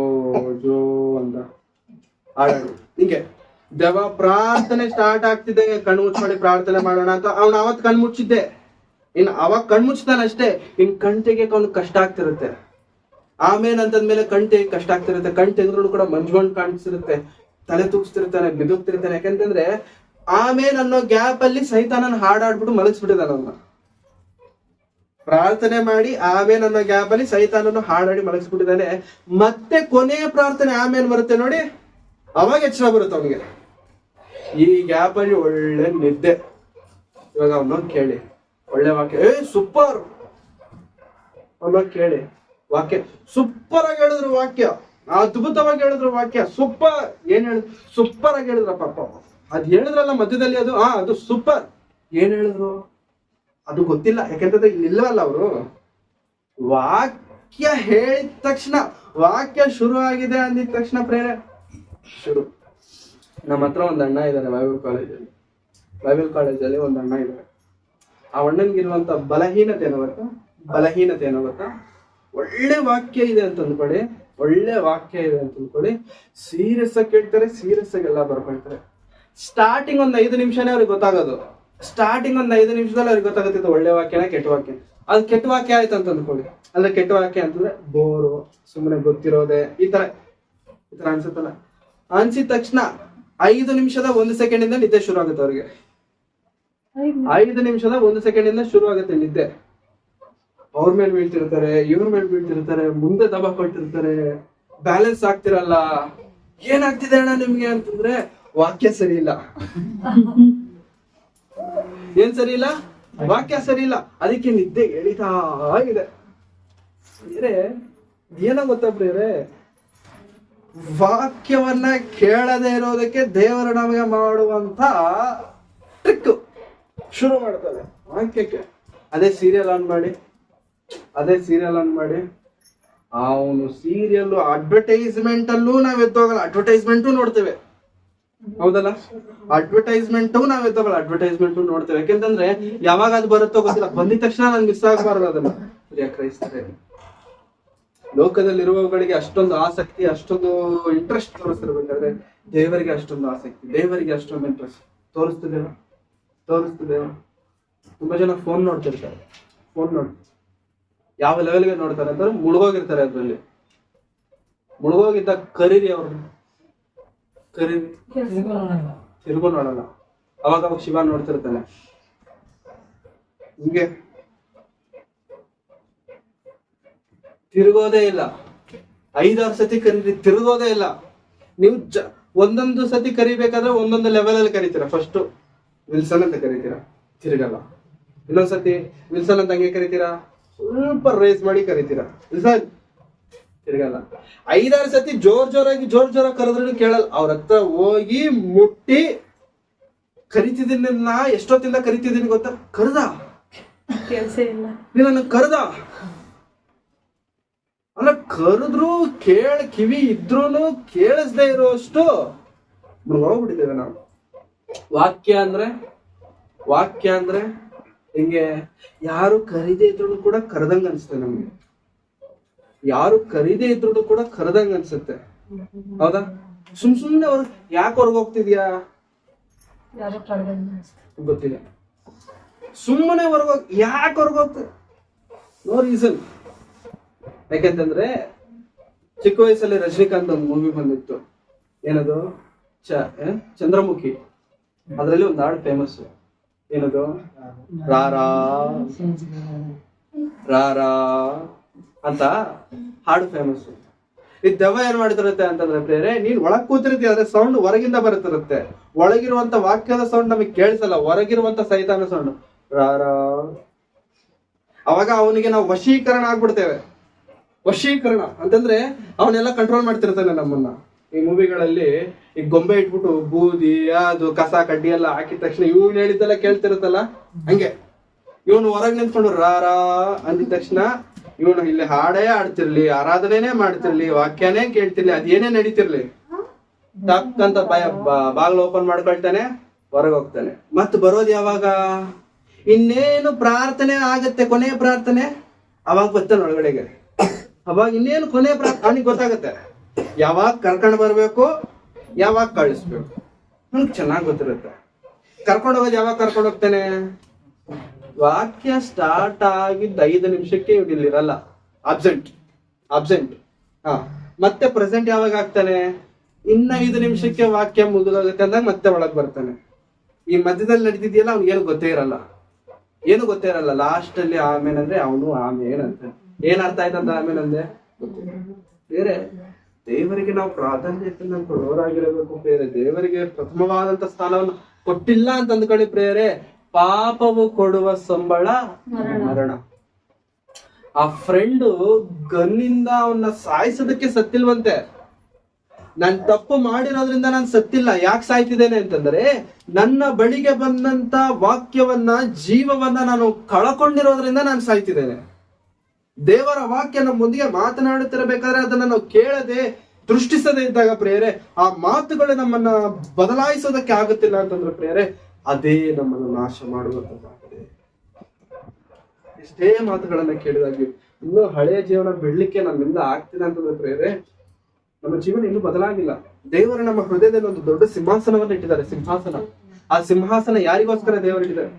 ಜೋ ಅಂತ ಹಾಡಾಡು. ಹಿಂಗೆ ದೆವ್ವ ಪ್ರಾರ್ಥನೆ ಸ್ಟಾರ್ಟ್ ಆಗ್ತಿದೆ, ಕಣ್ಣು ಮುಚ್ಚಿಮಾಡಿ ಪ್ರಾರ್ಥನೆ ಮಾಡೋಣ ಅಂತ ಅವ್ನು ಅವತ್ ಕಣ್ ಮುಚ್ಚಿದ್ದೆ, ಇನ್ ಅವಾಗ ಕಣ್ಮುಚ್ತಾನ ಅಷ್ಟೇ, ಇನ್ ಕಣ್ ತೆಗಿಯಕ್ ಅವ್ನು ಕಷ್ಟ ಆಗ್ತಿರುತ್ತೆ. ಆಮೇಲೆ ಅಂತಂದ್ಮೇಲೆ ಕಣ್ ತೆಗಿ ಕಷ್ಟ ಆಗ್ತಿರುತ್ತೆ, ಕಣ್ ತೆಗೆದ್ರು ಕೂಡ ಮಂಜ್ಗೊಂಡ್ ಕಾಣಿಸಿರುತ್ತೆ, ತಲೆ ತೂಗಿಸ್ತಿರ್ತಾನೆ, ಬಿದುಕ್ತಿರ್ತಾನೆ. ಯಾಕಂತಂದ್ರೆ ಆಮೇಲೆ ಅನ್ನೋ ಗ್ಯಾಪ್ ಅಲ್ಲಿ ಸೈತಾನನ ಹಾಡಾಡ್ಬಿಟ್ಟು ಮಲಗಿಸ್ಬಿಟ್ಟಿದ್ದಾನ ಅವನ್ನ. ಪ್ರಾರ್ಥನೆ ಮಾಡಿ ಆಮೇಲೆ ಅನ್ನೋ ಗ್ಯಾಪ್ ಅಲ್ಲಿ ಸೈತಾನನ್ನು ಹಾಡಾಡಿ ಮಲಗಿಸ್ಬಿಟ್ಟಿದ್ದಾನೆ. ಮತ್ತೆ ಕೊನೆಯ ಪ್ರಾರ್ಥನೆ ಆಮೇಲೆ ಬರುತ್ತೆ ನೋಡಿ, ಅವಾಗ ಎಚ್ಚರ ಬರುತ್ತೆ ಅವನಿಗೆ. ಈ ಗ್ಯಾಪ್ ಅಲ್ಲಿ ಒಳ್ಳೆ ನಿದ್ದೆ. ಇವಾಗ ಅವನು ಕೇಳಿ ಒಳ್ಳೆ ವಾಕ್ಯ, ಸೂಪರ್ ಅವನ ಕೇಳಿ ವಾಕ್ಯ ಸೂಪರ್ ಆಗಿ ಹೇಳಿದ್ರು, ವಾಕ್ಯ ಅದ್ಭುತವಾಗಿ ಹೇಳಿದ್ರು, ವಾಕ್ಯ ಸೂಪರ್. ಏನ್ ಹೇಳಿದ್ರು? ಸೂಪರ್ ಆಗಿ ಹೇಳಿದ್ರ ಪಾಪ. ಅದ್ ಹೇಳಿದ್ರಲ್ಲ ಮಧ್ಯದಲ್ಲಿ, ಅದು ಸೂಪರ್. ಏನ್ ಹೇಳಿದ್ರು ಅದು ಗೊತ್ತಿಲ್ಲ, ಯಾಕೆಂತಂದ್ರೆ ಇಲ್ಲಿ ಇಲ್ವಲ್ಲ ಅವರು. ವಾಕ್ಯ ಹೇಳಿದ ತಕ್ಷಣ, ವಾಕ್ಯ ಶುರು ಆಗಿದೆ ಅಂದಿದ ತಕ್ಷಣ ಪ್ರೇರಣೆ ಶುರು. ನಮ್ಮ ಹತ್ರ ಒಂದ್ ಅಣ್ಣ ಇದ್ದಾರೆ ಬೈಬಲ್ ಕಾಲೇಜಲ್ಲಿ ಒಂದ್ ಅಣ್ಣ ಇದ್ದಾರೆ. ಆ ಅಣ್ಣನ್ಗಿರುವಂತ ಬಲಹೀನತೆ ಏನೋ ಗೊತ್ತಾ? ಒಳ್ಳೆ ವಾಕ್ಯ ಇದೆ ಅಂತ ಅಂದ್ಕೊಳ್ಳಿ, ಸೀರಿಯಸ್ ಆಗಿ ಕೇಳ್ತಾರೆ, ಸೀರಿಯಸ್ ಆಗಿ ಎಲ್ಲ ಬರ್ಕೊಳ್ತಾರೆ. ಸ್ಟಾರ್ಟಿಂಗ್ ಒಂದ್ 5 ನಿಮಿಷನೇ ಅವ್ರಿಗೆ ಗೊತ್ತಾಗೋದು. ಸ್ಟಾರ್ಟಿಂಗ್ ಒಂದ್ 5 ನಿಮಿಷದಲ್ಲಿ ಅವ್ರಿಗೆ ಗೊತ್ತಾಗುತ್ತೆ ಒಳ್ಳೆ ವಾಕ್ಯನ ಕೆಟ್ಟ ವಾಕ್ಯ. ಅದು ಕೆಟ್ಟ ವಾಕ್ಯ ಆಯ್ತು ಅಂತ ಅಂದ್ಕೊಳ್ಳಿ. ಅಲ್ಲ ಕೆಟ್ಟ ವಾಕ್ಯ ಅಂತಂದ್ರೆ ಬೋರು, ಸುಮ್ಮನೆ ಗೊತ್ತಿರೋದೆ, ಈ ತರ ಅನ್ಸುತ್ತಲ್ಲ. ಅನ್ಸಿದ ತಕ್ಷಣ 5 ನಿಮಿಷದ 1 ಸೆಕೆಂಡ್ ಇಂದ ನಿದ್ದೆ ಶುರು ಆಗುತ್ತೆ ಅವ್ರಿಗೆ. 5 ನಿಮಿಷದ 1 ಸೆಕೆಂಡ್ ಇಂದ ಶುರು ಆಗುತ್ತೆ ನಿದ್ದೆ. ಅವ್ರ ಮೇಲೆ ಬೀಳ್ತಿರ್ತಾರೆ, ಇವ್ರ ಮೇಲೆ ಬೀಳ್ತಿರ್ತಾರೆ, ಮುಂದೆ ದಬಾ ಕೊಟ್ಟಿರ್ತಾರೆ, ಬ್ಯಾಲೆನ್ಸ್ ಆಗ್ತಿರಲ್ಲ. ಏನಾಗ್ತಿದೆ ಅಣ್ಣ ನಿಮ್ಗೆ ಅಂತಂದ್ರೆ ವಾಕ್ಯ ಸರಿ ಇಲ್ಲ. ಏನ್ ಸರಿ ಇಲ್ಲ? ವಾಕ್ಯ ಸರಿ ಇಲ್ಲ. ಅದಕ್ಕೆ ನಿದ್ದೆ ಎಳಿತಾ ಇದೆ. ಏನೋ ಗೊತ್ತಾ ಪ್ರಿಯರೇ, ವಾಕ್ಯವನ್ನ ಕೇಳದೆ ಇರೋದಕ್ಕೆ ದೇವರು ನಮಗೆ ಮಾಡುವಂತ ಟ್ರಿಕ್ ಶುರು ಮಾಡ್ತಾರೆ ವಾಕ್ಯಕ್ಕೆ. ಅದೇ ಸೀರಿಯಲ್ ಆನ್ ಮಾಡಿ, ಅವನು ಸೀರಿಯಲ್ ಅಡ್ವರ್ಟೈಸ್ಮೆಂಟ್ ಅಲ್ಲೂ ನಾವ್ ಎದ್ದೋಗಲ್ಲ, ಅಡ್ವರ್ಟೈಸ್ಮೆಂಟು ನೋಡ್ತೇವೆ, ಹೌದಲ್ಲ? ಅಡ್ವರ್ಟೈಸ್ಮೆಂಟು ನೋಡ್ತೇವೆ. ಯಾಕೆಂತಂದ್ರೆ ಯಾವಾಗ ಅದು ಬರುತ್ತೋ ಗೊತ್ತಿಲ್ಲ, ಬಂದಿದ ತಕ್ಷಣ ನಾನು ಮಿಸ್ ಆಗಬಾರ್ದು ಅದನ್ನ. ಕ್ರೈಸ್ತರೇ, ಲೋಕದಲ್ಲಿರುವವುಗಳಿಗೆ ಅಷ್ಟೊಂದು ಆಸಕ್ತಿ, ಅಷ್ಟೊಂದು ಇಂಟ್ರೆಸ್ಟ್ ತೋರಿಸ್ತಿರ್ಬೇಕಾದ್ರೆ ದೇವರಿಗೆ ಅಷ್ಟೊಂದು ಆಸಕ್ತಿ, ದೇವರಿಗೆ ಅಷ್ಟೊಂದು ಇಂಟ್ರೆಸ್ಟ್ ತೋರಿಸ್ತಿದ್ದೇವೆ. ತುಂಬಾ ಜನ ಫೋನ್ ನೋಡ್ತಿರ್ತಾರೆ. ಯಾವ ಲೆವೆಲ್ಗೆ ನೋಡ್ತಾರೆ ಅಂತಂದ್ರೆ ಮುಳುಗೋಗಿರ್ತಾರೆ. ಅದ್ರಲ್ಲಿ ಮುಳುಗೋಗಿದ್ದ ಕರೀರಿ, ಅವ್ರನ್ನ ತಿರುಗು ನೋಡಲ್ಲ. ಅವಾಗ ಶಿವ ನೋಡ್ತಿರ್ತಾನೆ ಹಿಂಗೆ, ತಿರುಗೋದೇ ಇಲ್ಲ. 5-6 ಸತಿ ಕರೀರಿ, ತಿರುಗೋದೇ ಇಲ್ಲ. ನೀವು ಒಂದೊಂದು ಸತಿ ಕರಿಬೇಕಾದ್ರೆ ಒಂದೊಂದು ಲೆವೆಲ್ ಅಲ್ಲಿ ಕರಿತೀರಾ. ಫಸ್ಟ್ ವಿಲ್ಸನ್ ಅಂತ ಕರಿತೀರಾ, ತಿರುಗಲ್ಲ. ಇನ್ನೊಂದ್ಸತಿ ವಿಲ್ಸನ್ ಅಂತ ಹಂಗೆ ಕರಿತೀರಾ, ಸ್ವಲ್ಪ ರೇಸ್ ಮಾಡಿ ಕರಿತೀರಾ, ವಿಲ್ಸನ್ ತಿರುಗಲ್ಲ. 5-6 ಸತಿ ಜೋರಾಗಿ ಕರೆದ್ರೂ ಕೇಳಲ್ಲ. ಅವ್ರ ಹತ್ರ ಹೋಗಿ ಮುಟ್ಟಿ ಕರಿತಿದ್ದೀನಿ, ನಾ ಎಷ್ಟೊತ್ತಿಂದ ಕರಿತಿದ್ದೀನಿ ಗೊತ್ತಾ? ಕರ್ದ ಕೆಲ್ಸ ಇಲ್ಲ, ನೀನು ಕರ್ದ ಅಲ್ಲ, ಕರೆದ್ರು ಕಿವಿ ಇದ್ರೂನು ಕೇಳಿಸ್ದೇ ಇರೋಷ್ಟು ಹೋಗ್ಬಿಟ್ಟಿದ್ದೇವೆ ನಾವು. ವಾಕ್ಯ ಅಂದ್ರೆ ಹಿಂಗೆ ಯಾರು ಕರೀದೇ ಇದ್ರು ಕೂಡ ಕರೆದಂಗ ಅನ್ಸುತ್ತೆ ನಮ್ಗೆ. ಹೌದಾ? ಸುಮ್ನೆ ಅವ್ರು ಯಾಕೆ ಹೊರಗೆ ಹೋಗ್ತಿದ್ಯಾ ಗೊತ್ತಿಲ್ಲ. ಸುಮ್ಮನೆ ಯಾಕೆ ಹೊರಗೆ ಹೋಗ್ತದೆ? No reason. ಯಾಕೆಂತಂದ್ರೆ ಚಿಕ್ಕ ವಯಸ್ಸಲ್ಲಿ ರಜನಿಕಾಂತ್ ಒಂದು ಮೂವಿ ಬಂದಿತ್ತು, ಏನದು ಚಂದ್ರಮುಖಿ. ಅದ್ರಲ್ಲಿ ಒಂದು ಹಾಡು ಫೇಮಸ್, ಏನದು? ರಾರಾ ರಾರಾ ಅಂತ ಹಾಡು ಫೇಮಸ್. ಈ ದೆವ್ವ ಏನ್ ಮಾಡ್ತಿರುತ್ತೆ ಅಂತಂದ್ರೆ ಪ್ರೇರೆ, ನೀನ್ ಒಳಗ್ ಕೂತಿರ್ತೀಯ ಆದ್ರೆ ಸೌಂಡ್ ಹೊರಗಿಂದ ಬರುತ್ತಿರುತ್ತೆ. ಒಳಗಿರುವಂತ ವಾಕ್ಯದ ಸೌಂಡ್ ನಮಗೆ ಕೇಳಿಸಲ್ಲ, ಹೊರಗಿರುವಂತ ಸೈತಾನ ಸೌಂಡ್. ಅವಾಗ ಅವನಿಗೆ ನಾವು ವಶೀಕರಣ ಆಗ್ಬಿಡ್ತೇವೆ. ವಶೀಕರಣ ಅಂತಂದ್ರೆ ಅವನೆಲ್ಲ ಕಂಟ್ರೋಲ್ ಮಾಡ್ತಿರ್ತಾನೆ ನಮ್ಮನ್ನ. ಈ ಮೂವಿಗಳಲ್ಲಿ ಈ ಗೊಂಬೆ ಇಟ್ಬಿಟ್ಟು ಬೂದಿ ಅದು ಕಸ ಕಡ್ಡಿ ಎಲ್ಲ ಹಾಕಿದ ತಕ್ಷಣ ಇವ್ನು ಹೇಳಿದ್ದೆಲ್ಲ ಕೇಳ್ತಿರುತ್ತಲ್ಲ, ಹಂಗೆ ಇವನು ಹೊರಗೆ ನಿಂತ್ಕೊಂಡು ರಾ ಅಂದಿದ ತಕ್ಷಣ ಇವನು ಇಲ್ಲಿ ಹಾಡೇ ಆಡ್ತಿರ್ಲಿ, ಆರಾಧನೆನೇ ಮಾಡ್ತಿರ್ಲಿ, ವಾಕ್ಯನೇ ಕೇಳ್ತಿರ್ಲಿ, ಅದೇನೇ ನಡೀತಿರ್ಲಿ, ಟಕ್ ಅಂತ ಬಾಗ್ಲು ಓಪನ್ ಮಾಡ್ಕೊಳ್ತಾನೆ, ಹೊರಗೆ ಹೋಗ್ತಾನೆ. ಮತ್ ಬರೋದು ಯಾವಾಗ? ಇನ್ನೇನು ಪ್ರಾರ್ಥನೆ ಆಗತ್ತೆ, ಕೊನೆ ಪ್ರಾರ್ಥನೆ, ಅವಾಗ ಬರ್ತಾನೆ ಒಳಗಡೆಗೆ. ಅವಾಗ ಇನ್ನೇನು ಕೊನೆ ಪ್ರಾರ್ಥನೆ ಅವನಿಗೆ ಗೊತ್ತಾಗತ್ತೆ, ಯಾವಾಗ ಕರ್ಕೊಂಡು ಬರ್ಬೇಕು, ಯಾವಾಗ ಕಳಿಸ್ಬೇಕು, ನನ್ಗೆ ಚೆನ್ನಾಗಿ ಗೊತ್ತಿರುತ್ತೆ. ಕರ್ಕೊಂಡು ಹೋಗೋದು ಯಾವಾಗ ಕರ್ಕೊಂಡು ಹೋಗ್ತಾನೆ? ವಾಕ್ಯ ಸ್ಟಾರ್ಟ್ ಆಗಿದ್ದ 5 ನಿಮಿಷಕ್ಕೆ ಇವ್ನು ಇಲ್ಲಿರಲ್ಲ, ಅಬ್ಸೆಂಟ್. ಮತ್ತೆ ಪ್ರೆಸೆಂಟ್ ಯಾವಾಗ ಆಗ್ತಾನೆ? ಇನ್ನ 5 ನಿಮಿಷಕ್ಕೆ ವಾಕ್ಯ ಮುಗಿದೋಗುತ್ತೆ ಅಂದಾಗ ಮತ್ತೆ ಒಳಗ್ ಬರ್ತಾನೆ. ಈ ಮಧ್ಯದಲ್ಲಿ ನಡೀತಿದ್ಯಲ್ಲ ಅವ್ನಿಗೆ ಏನು ಗೊತ್ತೇ ಇರಲ್ಲ. ಲಾಸ್ಟ್ ಅಲ್ಲಿ ಆಮೇಲೆ ಅಂದ್ರೆ ಅವನು ಆಮೇನ್ ಅಂತ ಏನ್ ಅರ್ಥ ಆಯ್ತಂತ ಆಮೇಲೆ ಅಂದ್ರೆ ಬೇರೆ. ದೇವರಿಗೆ ನಾವು ಪ್ರಾಧಾನ್ಯತೆಯನ್ನು ಕೊಡೋರಾಗಿರಬೇಕು ಪ್ರೇರೆ. ದೇವರಿಗೆ ಪ್ರಥಮವಾದಂತ ಸ್ಥಾನವನ್ನು ಕೊಟ್ಟಿಲ್ಲ ಅಂತ ಅಂದ್ಕೊಳ್ಳಿ ಪ್ರೇರೆ, ಪಾಪವು ಕೊಡುವ ಸಂಬಳ ಮರಣ. ಆ ಫ್ರೆಂಡು ಗನ್ನಿಂದ ಅವನ್ನ ಸಾಯಿಸೋದಕ್ಕೆ ಸತ್ತಿಲ್ವಂತೆ. ನಾನ್ ತಪ್ಪು ಮಾಡಿರೋದ್ರಿಂದ ನಾನು ಸತ್ತಿಲ್ಲ. ಯಾಕೆ ಸಾಯ್ತಿದ್ದೇನೆ ಅಂತಂದ್ರೆ, ನನ್ನ ಬಳಿಗೆ ಬಂದಂತ ವಾಕ್ಯವನ್ನ, ಜೀವವನ್ನ ನಾನು ಕಳ್ಕೊಂಡಿರೋದ್ರಿಂದ ನಾನು ಸಾಯ್ತಿದ್ದೇನೆ. ದೇವರ ವಾಕ್ಯ ನಮ್ಮೊಂದಿಗೆ ಮಾತನಾಡುತ್ತಿರಬೇಕಾದ್ರೆ ಅದನ್ನ ನಾವು ಕೇಳದೆ, ದೃಷ್ಟಿಸದೆ ಇದ್ದಾಗ ಪ್ರೇರೆ, ಆ ಮಾತುಗಳು ನಮ್ಮನ್ನ ಬದಲಾಯಿಸೋದಕ್ಕೆ ಆಗುತ್ತಿಲ್ಲ ಅಂತಂದ್ರೆ ಪ್ರೇರೆ, ಅದೇ ನಮ್ಮನ್ನು ನಾಶ ಮಾಡುವಂತದ್ದಾಗಿದೆ. ಎಷ್ಟೇ ಮಾತುಗಳನ್ನ ಕೇಳಿದಾಗ ಇನ್ನು ಹಳೆಯ ಜೀವನ ಬೆಳ್ಳಿಕ್ಕೆ ನಮ್ಮಿಂದ ಆಗ್ತಿಲ್ಲ ಅಂತಂದ್ರೆ ಪ್ರೇರೆ, ನಮ್ಮ ಜೀವನ ಇನ್ನೂ ಬದಲಾಗಿಲ್ಲ. ದೇವರು ನಮ್ಮ ಹೃದಯದಲ್ಲಿ ಒಂದು ದೊಡ್ಡ ಸಿಂಹಾಸನವನ್ನು ಇಟ್ಟಿದ್ದಾರೆ. ಸಿಂಹಾಸನ. ಆ ಸಿಂಹಾಸನ ಯಾರಿಗೋಸ್ಕರ ದೇವರು ಇಟ್ಟಿದ್ದಾರೆ?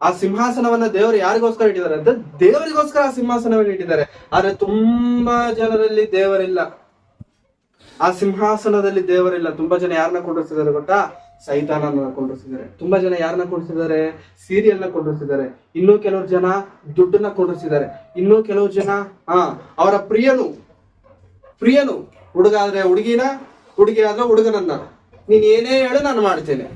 ಆ ಸಿಂಹಾಸನವನ್ನ ದೇವರು ಯಾರಿಗೋಸ್ಕರ ಇಟ್ಟಿದ್ದಾರೆ ಅಂತ, ದೇವರಿಗೋಸ್ಕರ ಆ ಸಿಂಹಾಸನವನ್ನು ಇಟ್ಟಿದ್ದಾರೆ. ಆದ್ರೆ ತುಂಬಾ ಜನರಲ್ಲಿ ದೇವರಿಲ್ಲ. ಆ ಸಿಂಹಾಸನದಲ್ಲಿ ದೇವರಿಲ್ಲ. ತುಂಬಾ ಜನ ಯಾರನ್ನ ಕೊಂಡಿಸಿದ್ದಾರೆ ಗೊತ್ತಾ? ಸೈತಾನನ ಕೊಂಡಿಸಿದ್ದಾರೆ. ತುಂಬಾ ಜನ ಯಾರನ್ನ ಕೊಂಡಿಸಿದ್ದಾರೆ? ಸೀರಿಯಲ್ನ ಕೊಂಡಿಸಿದ್ದಾರೆ. ಇನ್ನೂ ಕೆಲವು ಜನ ದುಡ್ಡನ್ನ ಕೊಂಡಿಸಿದ್ದಾರೆ. ಇನ್ನೂ ಕೆಲವು ಜನ ಅವರ ಪ್ರಿಯನು, ಹುಡುಗ ಆದ್ರೆ ಹುಡುಗಿನ, ಹುಡುಗಿ ಆದ್ರೆ ಹುಡುಗನನ್ನ. ನೀನ್ ಏನೇ ಹೇಳು ನಾನು ಮಾಡ್ತೇನೆ,